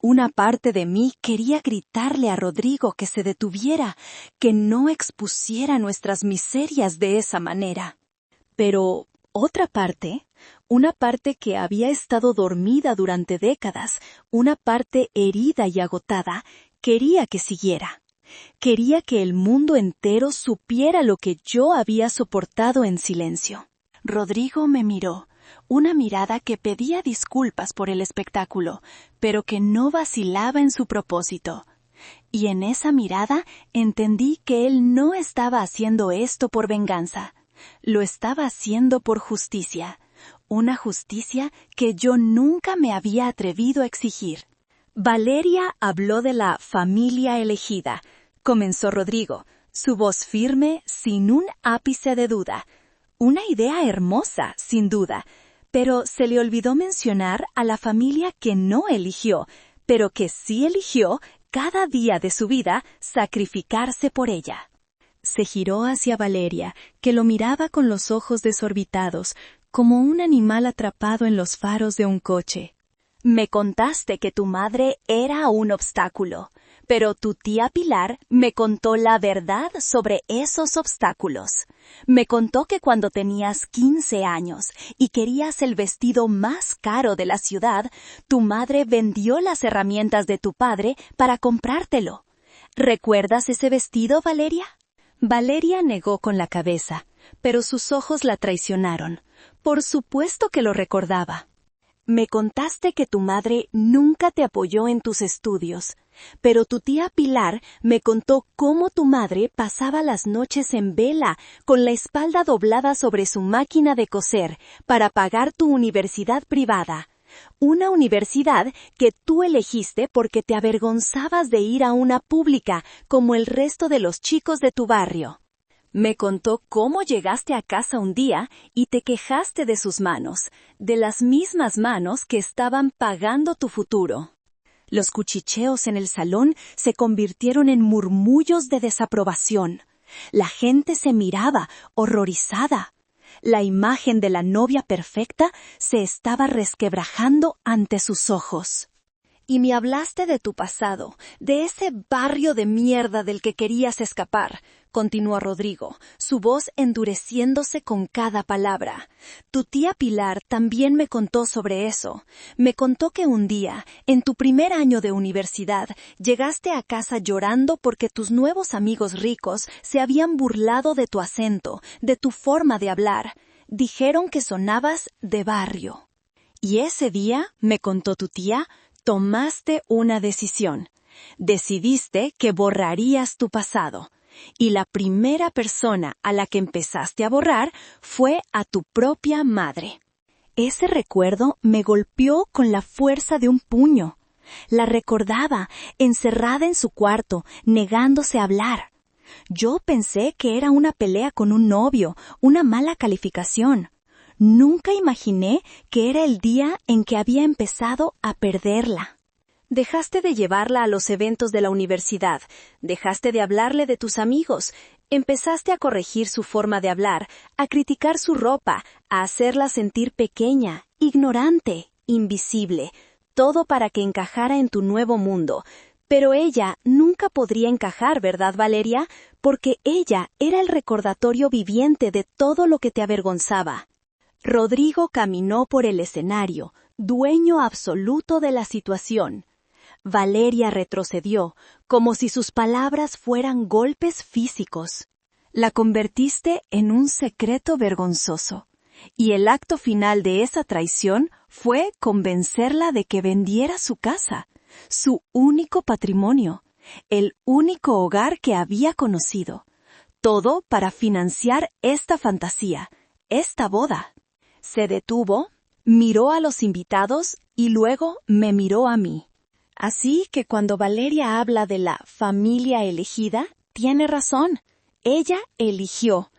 Una parte de mí quería gritarle a Rodrigo que se detuviera, que no expusiera nuestras miserias de esa manera. Pero otra parte, una parte que había estado dormida durante décadas, una parte herida y agotada, quería que siguiera. Quería que el mundo entero supiera lo que yo había soportado en silencio. Rodrigo me miró, una mirada que pedía disculpas por el espectáculo, pero que no vacilaba en su propósito. Y en esa mirada entendí que él no estaba haciendo esto por venganza. Lo estaba haciendo por justicia, una justicia que yo nunca me había atrevido a exigir. Valeria habló de la familia elegida, comenzó Rodrigo, su voz firme, sin un ápice de duda. Una idea hermosa, sin duda, pero se le olvidó mencionar a la familia que no eligió, pero que sí eligió cada día de su vida sacrificarse por ella. Se giró hacia Valeria, que lo miraba con los ojos desorbitados, como un animal atrapado en los faros de un coche. Me contaste que tu madre era un obstáculo, pero tu tía Pilar me contó la verdad sobre esos obstáculos. Me contó que cuando tenías 15 años y querías el vestido más caro de la ciudad, tu madre vendió las herramientas de tu padre para comprártelo. ¿Recuerdas ese vestido, Valeria? Valeria negó con la cabeza, pero sus ojos la traicionaron. Por supuesto que lo recordaba. Me contaste que tu madre nunca te apoyó en tus estudios, pero tu tía Pilar me contó cómo tu madre pasaba las noches en vela, con la espalda doblada sobre su máquina de coser, para pagar tu universidad privada. Una universidad que tú elegiste porque te avergonzabas de ir a una pública, como el resto de los chicos de tu barrio. Me contó cómo llegaste a casa un día y te quejaste de sus manos, de las mismas manos que estaban pagando tu futuro. Los cuchicheos en el salón se convirtieron en murmullos de desaprobación. La gente se miraba, horrorizada. La imagen de la novia perfecta se estaba resquebrajando ante sus ojos. Y me hablaste de tu pasado, de ese barrio de mierda del que querías escapar, continuó Rodrigo, su voz endureciéndose con cada palabra. Tu tía Pilar también me contó sobre eso. Me contó que un día, en tu primer año de universidad, llegaste a casa llorando porque tus nuevos amigos ricos se habían burlado de tu acento, de tu forma de hablar. Dijeron que sonabas de barrio. Y ese día, me contó tu tía, tomaste una decisión. Decidiste que borrarías tu pasado. Y la primera persona a la que empezaste a borrar fue a tu propia madre. Ese recuerdo me golpeó con la fuerza de un puño. La recordaba, encerrada en su cuarto, negándose a hablar. Yo pensé que era una pelea con un novio, una mala calificación. Nunca imaginé que era el día en que había empezado a perderla. Dejaste de llevarla a los eventos de la universidad, dejaste de hablarle de tus amigos, empezaste a corregir su forma de hablar, a criticar su ropa, a hacerla sentir pequeña, ignorante, invisible, todo para que encajara en tu nuevo mundo. Pero ella nunca podría encajar, ¿verdad, Valeria? Porque ella era el recordatorio viviente de todo lo que te avergonzaba. Rodrigo caminó por el escenario, dueño absoluto de la situación. Valeria retrocedió, como si sus palabras fueran golpes físicos. La convertiste en un secreto vergonzoso, y el acto final de esa traición fue convencerla de que vendiera su casa, su único patrimonio, el único hogar que había conocido. Todo para financiar esta fantasía, esta boda. Se detuvo, miró a los invitados y luego me miró a mí. Así que cuando Valeria habla de la familia elegida, tiene razón. Ella eligió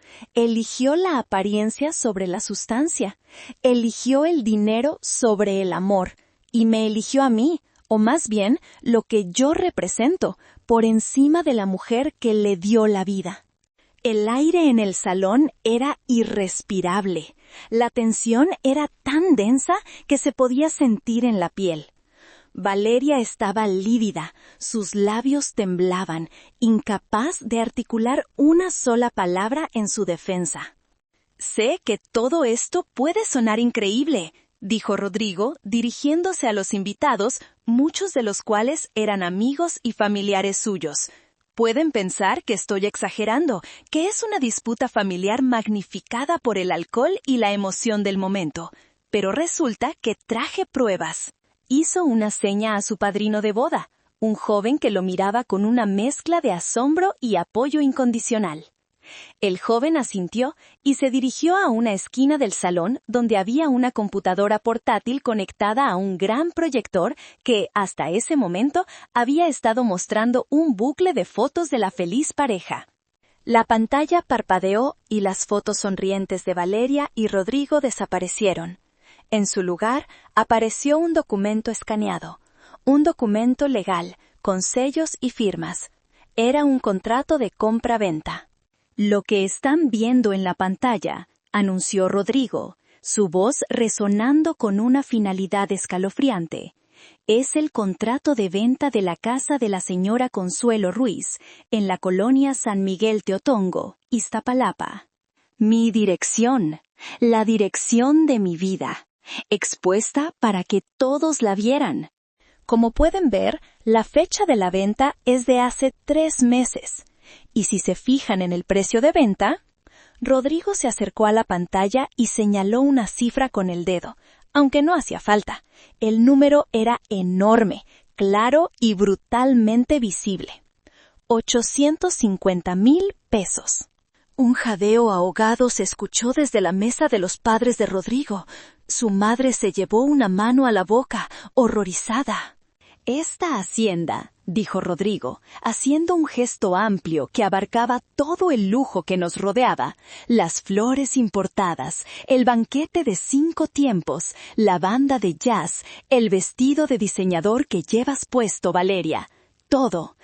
la apariencia sobre la sustancia, eligió el dinero sobre el amor, y me eligió a mí, o más bien lo que yo represento, por encima de la mujer que le dio la vida. El aire en el salón era irrespirable. La tensión era tan densa que se podía sentir en la piel. Valeria estaba lívida, sus labios temblaban, incapaz de articular una sola palabra en su defensa. «Sé que todo esto puede sonar increíble», dijo Rodrigo, dirigiéndose a los invitados, muchos de los cuales eran amigos y familiares suyos. Pueden pensar que estoy exagerando, que es una disputa familiar magnificada por el alcohol y la emoción del momento, pero resulta que traje pruebas. Hizo una seña a su padrino de boda, un joven que lo miraba con una mezcla de asombro y apoyo incondicional. El joven asintió y se dirigió a una esquina del salón donde había una computadora portátil conectada a un gran proyector que, hasta ese momento, había estado mostrando un bucle de fotos de la feliz pareja. La pantalla parpadeó y las fotos sonrientes de Valeria y Rodrigo desaparecieron. En su lugar, apareció un documento escaneado, un documento legal, con sellos y firmas. Era un contrato de compra-venta. «Lo que están viendo en la pantalla», anunció Rodrigo, su voz resonando con una finalidad escalofriante, «es el contrato de venta de la casa de la señora Consuelo Ruiz, en la colonia San Miguel Teotongo, Iztapalapa. Mi dirección, la dirección de mi vida, expuesta para que todos la vieran. Como pueden ver, la fecha de la venta es de hace 3 meses. Y si se fijan en el precio de venta...» Rodrigo se acercó a la pantalla y señaló una cifra con el dedo, aunque no hacía falta. El número era enorme, claro y brutalmente visible. 850,000 pesos. Un jadeo ahogado se escuchó desde la mesa de los padres de Rodrigo. Su madre se llevó una mano a la boca, horrorizada. «Esta hacienda», dijo Rodrigo, haciendo un gesto amplio que abarcaba todo el lujo que nos rodeaba, las flores importadas, el banquete de 5 tiempos, la banda de jazz, el vestido de diseñador que llevas puesto, Valeria. Todo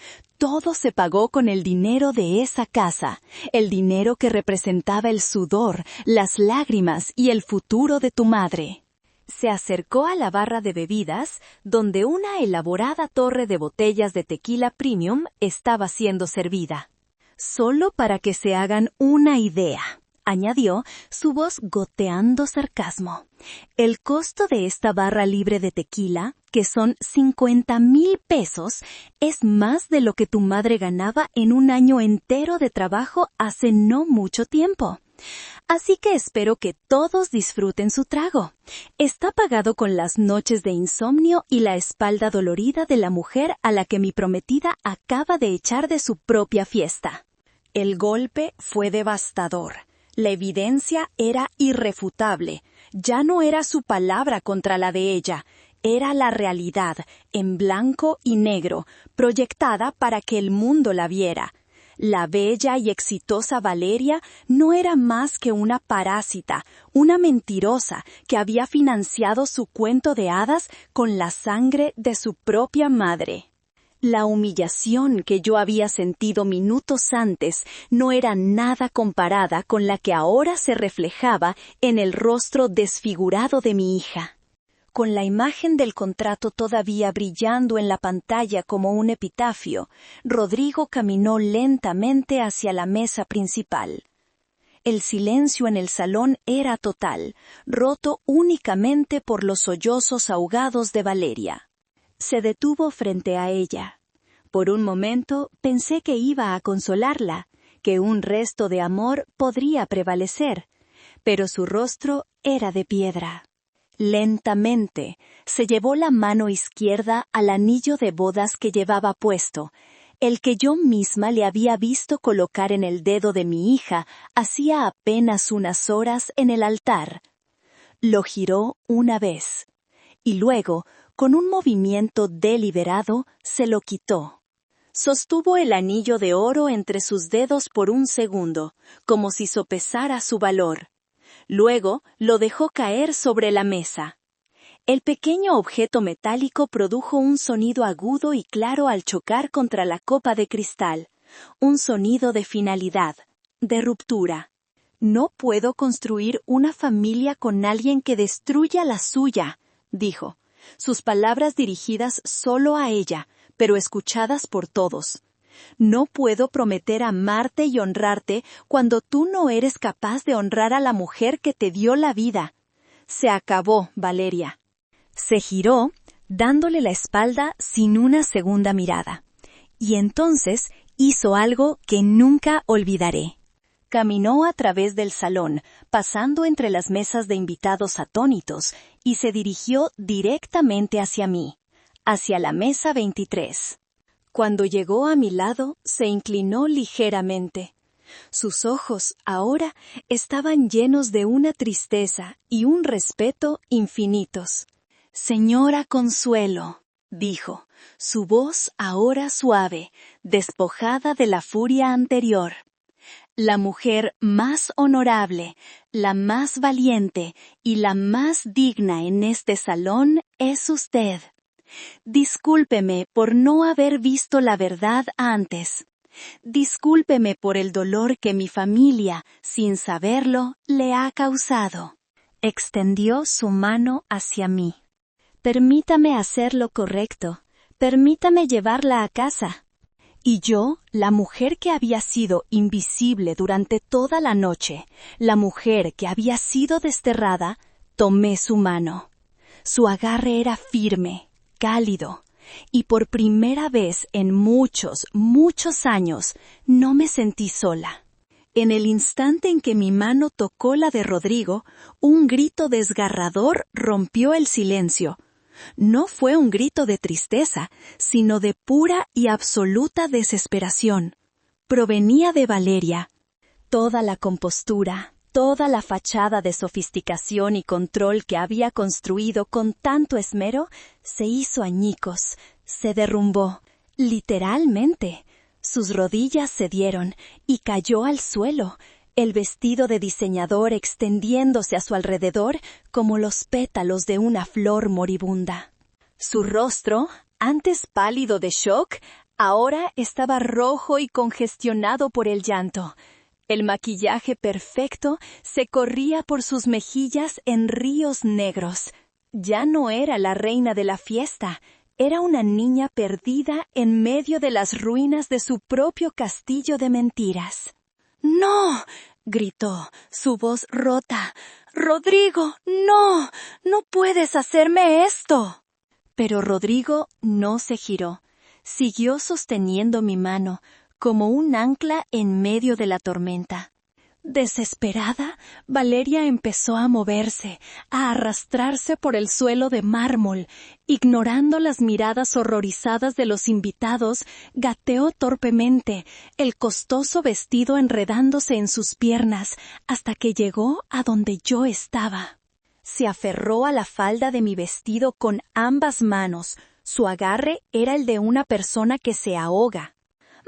se pagó con el dinero de esa casa, el dinero que representaba el sudor, las lágrimas y el futuro de tu madre». Se acercó a la barra de bebidas, donde una elaborada torre de botellas de tequila premium estaba siendo servida. «Solo para que se hagan una idea», añadió, su voz goteando sarcasmo. «El costo de esta barra libre de tequila, que son 50,000 pesos, es más de lo que tu madre ganaba en un año entero de trabajo hace no mucho tiempo. Así que espero que todos disfruten su trago. Está pagado con las noches de insomnio y la espalda dolorida de la mujer a la que mi prometida acaba de echar de su propia fiesta». El golpe fue devastador. La evidencia era irrefutable. Ya no era su palabra contra la de ella. Era la realidad, en blanco y negro, proyectada para que el mundo la viera. La bella y exitosa Valeria no era más que una parásita, una mentirosa que había financiado su cuento de hadas con la sangre de su propia madre. La humillación que yo había sentido minutos antes no era nada comparada con la que ahora se reflejaba en el rostro desfigurado de mi hija. Con la imagen del contrato todavía brillando en la pantalla como un epitafio, Rodrigo caminó lentamente hacia la mesa principal. El silencio en el salón era total, roto únicamente por los sollozos ahogados de Valeria. Se detuvo frente a ella. Por un momento pensé que iba a consolarla, que un resto de amor podría prevalecer, pero su rostro era de piedra. Lentamente, se llevó la mano izquierda al anillo de bodas que llevaba puesto, el que yo misma le había visto colocar en el dedo de mi hija hacía apenas unas horas en el altar. Lo giró una vez, y luego, con un movimiento deliberado, se lo quitó. Sostuvo el anillo de oro entre sus dedos por un segundo, como si sopesara su valor. Luego lo dejó caer sobre la mesa. El pequeño objeto metálico produjo un sonido agudo y claro al chocar contra la copa de cristal, un sonido de finalidad, de ruptura. «No puedo construir una familia con alguien que destruya la suya», dijo, sus palabras dirigidas solo a ella, pero escuchadas por todos. «No puedo prometer amarte y honrarte cuando tú no eres capaz de honrar a la mujer que te dio la vida. Se acabó, Valeria». Se giró, dándole la espalda sin una segunda mirada. Y entonces hizo algo que nunca olvidaré. Caminó a través del salón, pasando entre las mesas de invitados atónitos, y se dirigió directamente hacia mí, hacia la mesa 23. Cuando llegó a mi lado, se inclinó ligeramente. Sus ojos, ahora, estaban llenos de una tristeza y un respeto infinitos. «Señora Consuelo», dijo, su voz ahora suave, despojada de la furia anterior. «La mujer más honorable, la más valiente y la más digna en este salón es usted. Discúlpeme por no haber visto la verdad antes. Discúlpeme por el dolor que mi familia, sin saberlo, le ha causado». Extendió su mano hacia mí. «Permítame hacer lo correcto. Permítame llevarla a casa». Y yo, la mujer que había sido invisible durante toda la noche, la mujer que había sido desterrada, tomé su mano. Su agarre era firme, cálido, y por primera vez en muchos, muchos años, no me sentí sola. En el instante en que mi mano tocó la de Rodrigo, un grito desgarrador rompió el silencio. No fue un grito de tristeza, sino de pura y absoluta desesperación. Provenía de Valeria. Toda la compostura, toda la fachada de sofisticación y control que había construido con tanto esmero, se hizo añicos, se derrumbó, literalmente. Sus rodillas cedieron y cayó al suelo, el vestido de diseñador extendiéndose a su alrededor como los pétalos de una flor moribunda. Su rostro, antes pálido de shock, ahora estaba rojo y congestionado por el llanto. El maquillaje perfecto se corría por sus mejillas en ríos negros. Ya no era la reina de la fiesta, era una niña perdida en medio de las ruinas de su propio castillo de mentiras. «¡No!», gritó, su voz rota. «Rodrigo, no, no puedes hacerme esto». Pero Rodrigo no se giró. Siguió sosteniendo mi mano, como un ancla en medio de la tormenta. Desesperada, Valeria empezó a moverse, a arrastrarse por el suelo de mármol. Ignorando las miradas horrorizadas de los invitados, gateó torpemente, el costoso vestido enredándose en sus piernas, hasta que llegó a donde yo estaba. Se aferró a la falda de mi vestido con ambas manos. Su agarre era el de una persona que se ahoga.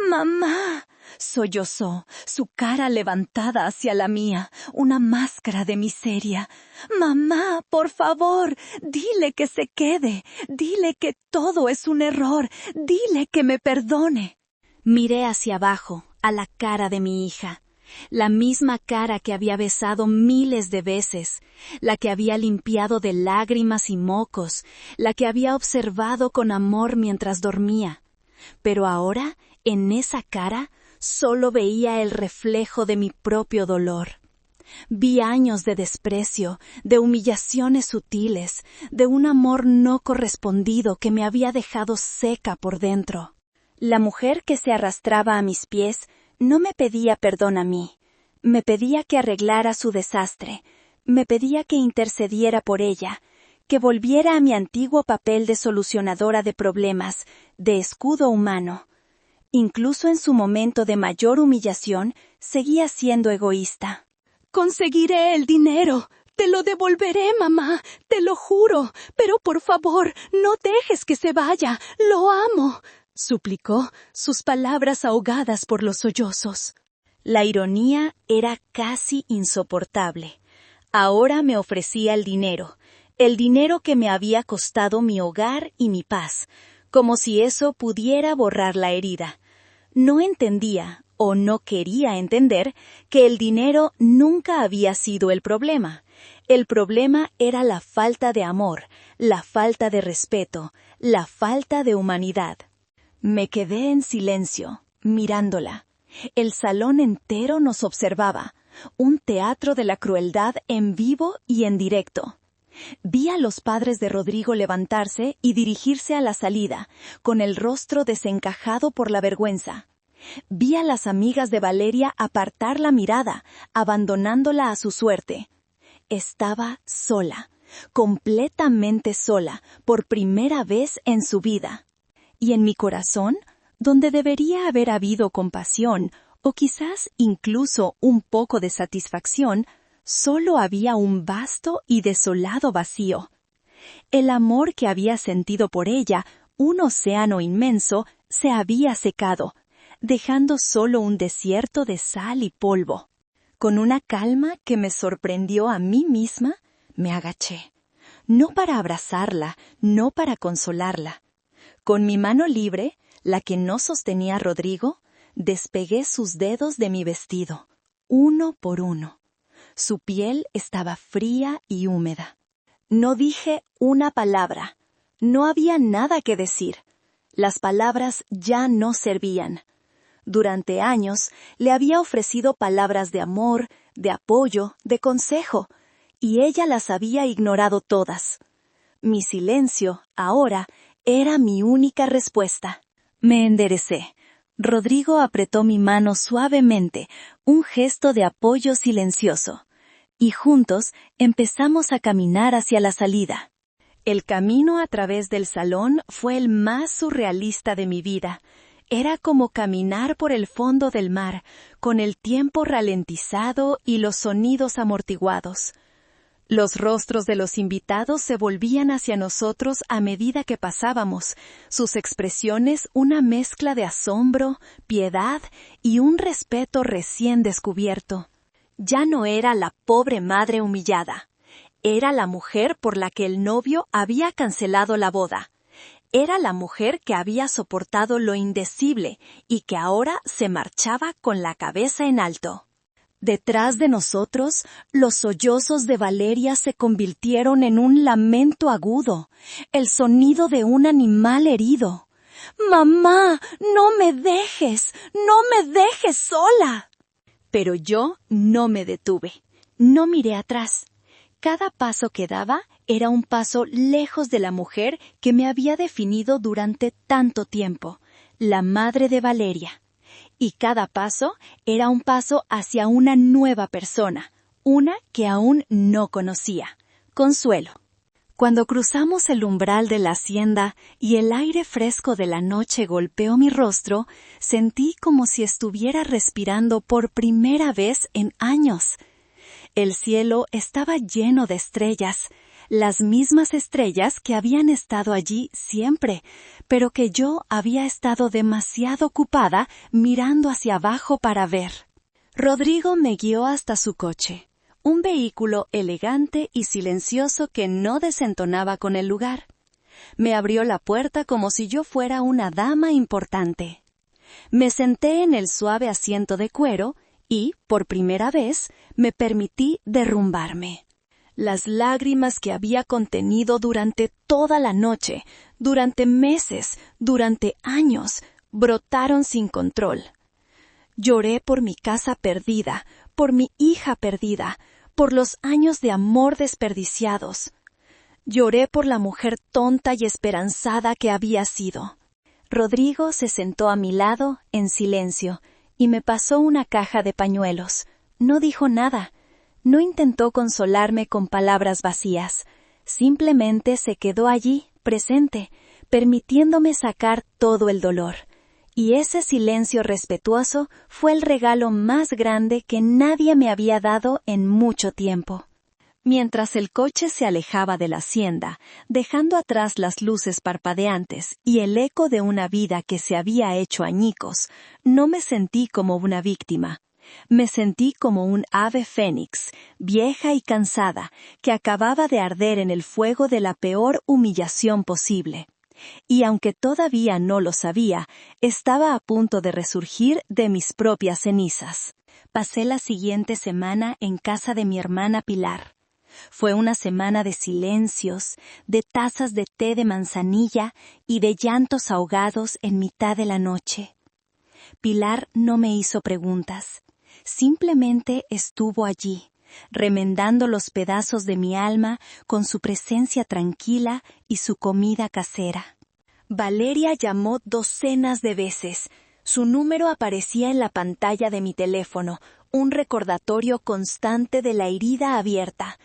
«¡Mamá!», sollozó, su cara levantada hacia la mía, una máscara de miseria. «Mamá, por favor, dile que se quede, dile que todo es un error, dile que me perdone». Miré hacia abajo, a la cara de mi hija, la misma cara que había besado miles de veces, la que había limpiado de lágrimas y mocos, la que había observado con amor mientras dormía. Pero ahora, en esa cara, solo veía el reflejo de mi propio dolor. Vi años de desprecio, de humillaciones sutiles, de un amor no correspondido que me había dejado seca por dentro. La mujer que se arrastraba a mis pies no me pedía perdón a mí, me pedía que arreglara su desastre, me pedía que intercediera por ella, que volviera a mi antiguo papel de solucionadora de problemas, de escudo humano. Incluso en su momento de mayor humillación, seguía siendo egoísta. «Conseguiré el dinero. Te lo devolveré, mamá. Te lo juro. Pero por favor, no dejes que se vaya. Lo amo», suplicó, sus palabras ahogadas por los sollozos. La ironía era casi insoportable. Ahora me ofrecía el dinero. el dinero que me había costado mi hogar y mi paz, como si eso pudiera borrar la herida. No entendía, o no quería entender, que el dinero nunca había sido el problema. El problema era la falta de amor, la falta de respeto, la falta de humanidad. Me quedé en silencio, mirándola. El salón entero nos observaba, un teatro de la crueldad en vivo y en directo. Vi a los padres de Rodrigo levantarse y dirigirse a la salida, con el rostro desencajado por la vergüenza. Vi a las amigas de Valeria apartar la mirada, abandonándola a su suerte. Estaba sola, completamente sola, por primera vez en su vida. Y en mi corazón, donde debería haber habido compasión, o quizás incluso un poco de satisfacción, solo había un vasto y desolado vacío. El amor que había sentido por ella, un océano inmenso, se había secado, dejando solo un desierto de sal y polvo. Con una calma que me sorprendió a mí misma, me agaché. No para abrazarla, no para consolarla. Con mi mano libre, la que no sostenía a Rodrigo, despegué sus dedos de mi vestido, uno por uno. Su piel estaba fría y húmeda. No dije una palabra. No había nada que decir. Las palabras ya no servían. Durante años le había ofrecido palabras de amor, de apoyo, de consejo, y ella las había ignorado todas. Mi silencio, ahora, era mi única respuesta. Me enderecé. Rodrigo apretó mi mano suavemente, un gesto de apoyo silencioso, y juntos empezamos a caminar hacia la salida. El camino a través del salón fue el más surrealista de mi vida. Era como caminar por el fondo del mar, con el tiempo ralentizado y los sonidos amortiguados. Los rostros de los invitados se volvían hacia nosotros a medida que pasábamos, sus expresiones una mezcla de asombro, piedad y un respeto recién descubierto. Ya no era la pobre madre humillada. Era la mujer por la que el novio había cancelado la boda. Era la mujer que había soportado lo indecible y que ahora se marchaba con la cabeza en alto. Detrás de nosotros, los sollozos de Valeria se convirtieron en un lamento agudo, el sonido de un animal herido. «¡Mamá, no me dejes! ¡No me dejes sola!». Pero yo no me detuve. No miré atrás. Cada paso que daba era un paso lejos de la mujer que me había definido durante tanto tiempo, la madre de Valeria. Y cada paso era un paso hacia una nueva persona, una que aún no conocía, Consuelo. Cuando cruzamos el umbral de la hacienda y el aire fresco de la noche golpeó mi rostro, sentí como si estuviera respirando por primera vez en años. El cielo estaba lleno de estrellas, las mismas estrellas que habían estado allí siempre, pero que yo había estado demasiado ocupada mirando hacia abajo para ver. Rodrigo me guió hasta su coche, un vehículo elegante y silencioso que no desentonaba con el lugar. Me abrió la puerta como si yo fuera una dama importante. Me senté en el suave asiento de cuero y, por primera vez, me permití derrumbarme. Las lágrimas que había contenido durante toda la noche, durante meses, durante años, brotaron sin control. Lloré por mi casa perdida, por mi hija perdida, por los años de amor desperdiciados. Lloré por la mujer tonta y esperanzada que había sido. Rodrigo se sentó a mi lado, en silencio, y me pasó una caja de pañuelos. No dijo nada. No intentó consolarme con palabras vacías. Simplemente se quedó allí, presente, permitiéndome sacar todo el dolor. Y ese silencio respetuoso fue el regalo más grande que nadie me había dado en mucho tiempo. Mientras el coche se alejaba de la hacienda, dejando atrás las luces parpadeantes y el eco de una vida que se había hecho añicos, no me sentí como una víctima. Me sentí como un ave fénix, vieja y cansada, que acababa de arder en el fuego de la peor humillación posible. Y aunque todavía no lo sabía, estaba a punto de resurgir de mis propias cenizas. Pasé la siguiente semana en casa de mi hermana Pilar. Fue una semana de silencios, de tazas de té de manzanilla y de llantos ahogados en mitad de la noche. Pilar no me hizo preguntas. Simplemente estuvo allí, remendando los pedazos de mi alma con su presencia tranquila y su comida casera. Valeria llamó docenas de veces. Su número aparecía en la pantalla de mi teléfono, un recordatorio constante de la herida abierta.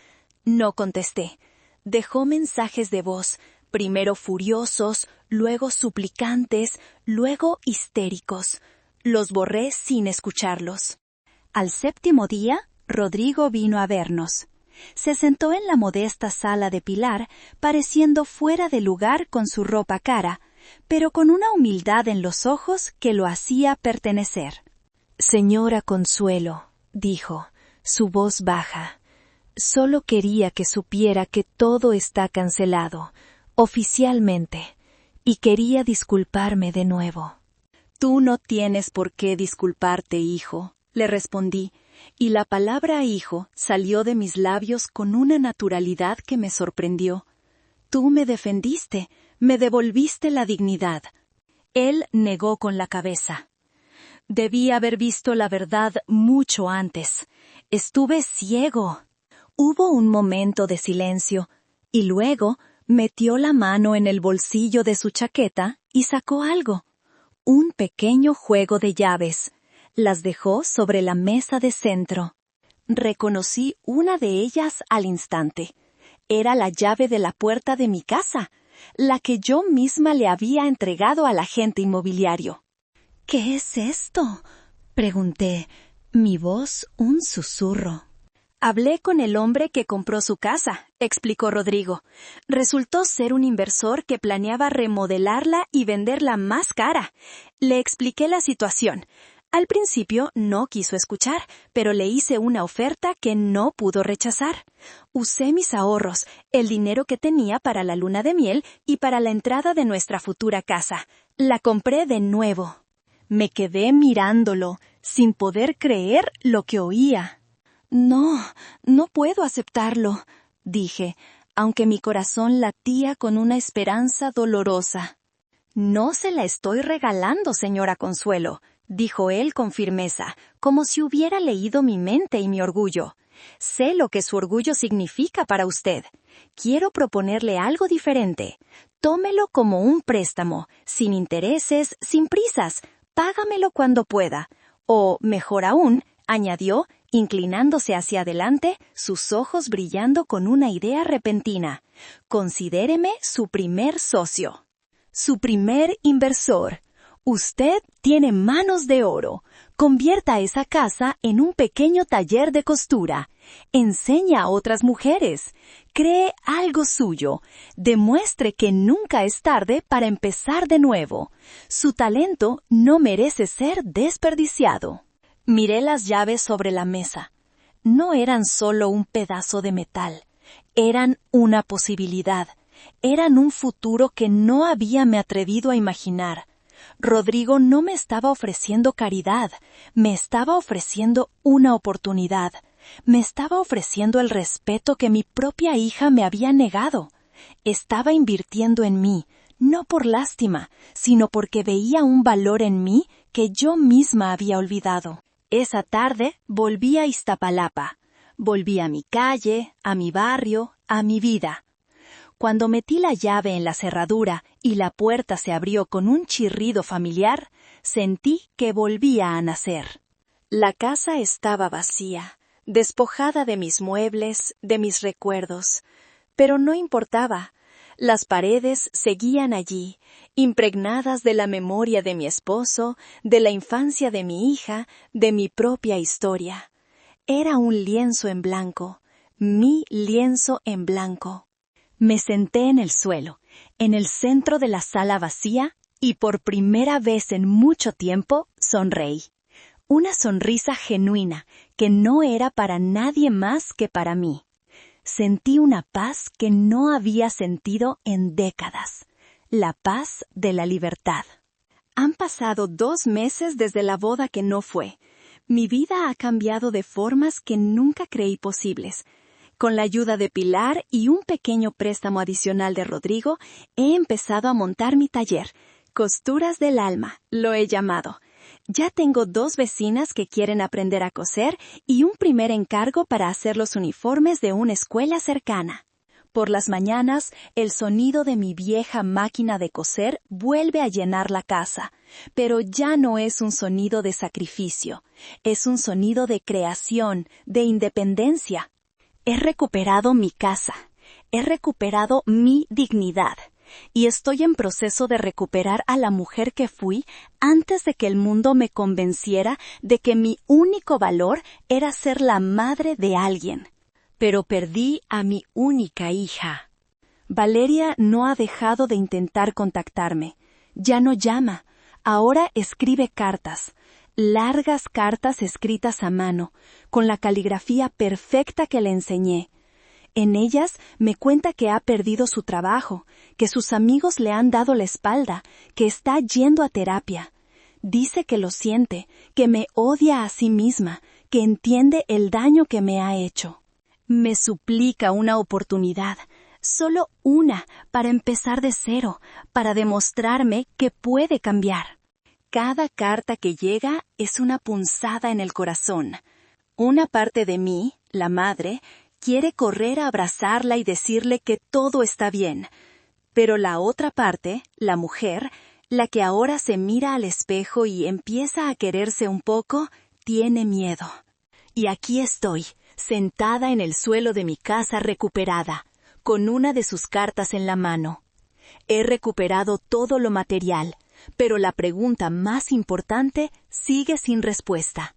No contesté. Dejó mensajes de voz, primero furiosos, luego suplicantes, luego histéricos. Los borré sin escucharlos. Al séptimo día, Rodrigo vino a vernos. Se sentó en la modesta sala de Pilar, pareciendo fuera de lugar con su ropa cara, pero con una humildad en los ojos que lo hacía pertenecer. «Señora Consuelo», dijo, su voz baja, «solo quería que supiera que todo está cancelado, oficialmente, y quería disculparme de nuevo». «Tú no tienes por qué disculparte, hijo», le respondí, y la palabra hijo salió de mis labios con una naturalidad que me sorprendió. «Tú me defendiste, me devolviste la dignidad». Él negó con la cabeza. «Debí haber visto la verdad mucho antes. Estuve ciego». Hubo un momento de silencio, y luego metió la mano en el bolsillo de su chaqueta y sacó algo. Un pequeño juego de llaves. Las dejó sobre la mesa de centro. Reconocí una de ellas al instante. Era la llave de la puerta de mi casa, la que yo misma le había entregado al agente inmobiliario. «¿Qué es esto?», pregunté, mi voz un susurro. «Hablé con el hombre que compró su casa», explicó Rodrigo. «Resultó ser un inversor que planeaba remodelarla y venderla más cara. Le expliqué la situación. Al principio no quiso escuchar, pero le hice una oferta que no pudo rechazar. Usé mis ahorros, el dinero que tenía para la luna de miel y para la entrada de nuestra futura casa. La compré de nuevo». Me quedé mirándolo, sin poder creer lo que oía. «No, no puedo aceptarlo», dije, aunque mi corazón latía con una esperanza dolorosa. «No se la estoy regalando, señora Consuelo», dijo él con firmeza, como si hubiera leído mi mente y mi orgullo. «Sé lo que su orgullo significa para usted. Quiero proponerle algo diferente. Tómelo como un préstamo, sin intereses, sin prisas. Págamelo cuando pueda. O, mejor aún», añadió, inclinándose hacia adelante, sus ojos brillando con una idea repentina. «Considéreme su primer socio. Su primer inversor. Usted tiene manos de oro. Convierta esa casa en un pequeño taller de costura. Enseña a otras mujeres. Cree algo suyo. Demuestre que nunca es tarde para empezar de nuevo. Su talento no merece ser desperdiciado». Miré las llaves sobre la mesa. No eran solo un pedazo de metal. Eran una posibilidad. Eran un futuro que no había me atrevido a imaginar. Rodrigo no me estaba ofreciendo caridad, me estaba ofreciendo una oportunidad. Me estaba ofreciendo el respeto que mi propia hija me había negado. Estaba invirtiendo en mí, no por lástima, sino porque veía un valor en mí que yo misma había olvidado. Esa tarde volví a Iztapalapa. Volví a mi calle, a mi barrio, a mi vida. Cuando metí la llave en la cerradura y la puerta se abrió con un chirrido familiar, sentí que volvía a nacer. La casa estaba vacía, despojada de mis muebles, de mis recuerdos. Pero no importaba. Las paredes seguían allí, impregnadas de la memoria de mi esposo, de la infancia de mi hija, de mi propia historia. Era un lienzo en blanco, mi lienzo en blanco. Me senté en el suelo, en el centro de la sala vacía, y por primera vez en mucho tiempo sonreí. Una sonrisa genuina que no era para nadie más que para mí. Sentí una paz que no había sentido en décadas. La paz de la libertad. Han pasado 2 meses desde la boda que no fue. Mi vida ha cambiado de formas que nunca creí posibles. Con la ayuda de Pilar y un pequeño préstamo adicional de Rodrigo, he empezado a montar mi taller. Costuras del alma, lo he llamado. Ya tengo 2 vecinas que quieren aprender a coser y un primer encargo para hacer los uniformes de una escuela cercana. Por las mañanas, el sonido de mi vieja máquina de coser vuelve a llenar la casa, pero ya no es un sonido de sacrificio, es un sonido de creación, de independencia. He recuperado mi casa, he recuperado mi dignidad, y estoy en proceso de recuperar a la mujer que fui antes de que el mundo me convenciera de que mi único valor era ser la madre de alguien. Pero perdí a mi única hija. Valeria no ha dejado de intentar contactarme. Ya no llama. Ahora escribe cartas. Largas cartas escritas a mano, con la caligrafía perfecta que le enseñé. En ellas me cuenta que ha perdido su trabajo, que sus amigos le han dado la espalda, que está yendo a terapia. Dice que lo siente, que me odia a sí misma, que entiende el daño que me ha hecho. Me suplica una oportunidad, solo una, para empezar de cero, para demostrarme que puede cambiar. Cada carta que llega es una punzada en el corazón. Una parte de mí, la madre, quiere correr a abrazarla y decirle que todo está bien. Pero la otra parte, la mujer, la que ahora se mira al espejo y empieza a quererse un poco, tiene miedo. Y aquí estoy, sentada en el suelo de mi casa recuperada, con una de sus cartas en la mano. He recuperado todo lo material, pero la pregunta más importante sigue sin respuesta.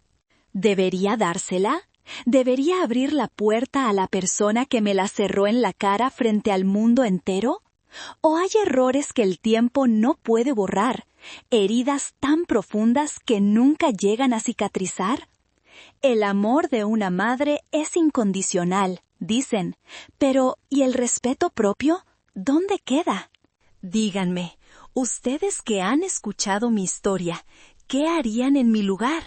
¿Debería dársela? ¿Debería abrir la puerta a la persona que me la cerró en la cara frente al mundo entero? ¿O hay errores que el tiempo no puede borrar, heridas tan profundas que nunca llegan a cicatrizar? El amor de una madre es incondicional, dicen, pero ¿y el respeto propio? ¿Dónde queda? Díganme, ustedes que han escuchado mi historia, ¿qué harían en mi lugar?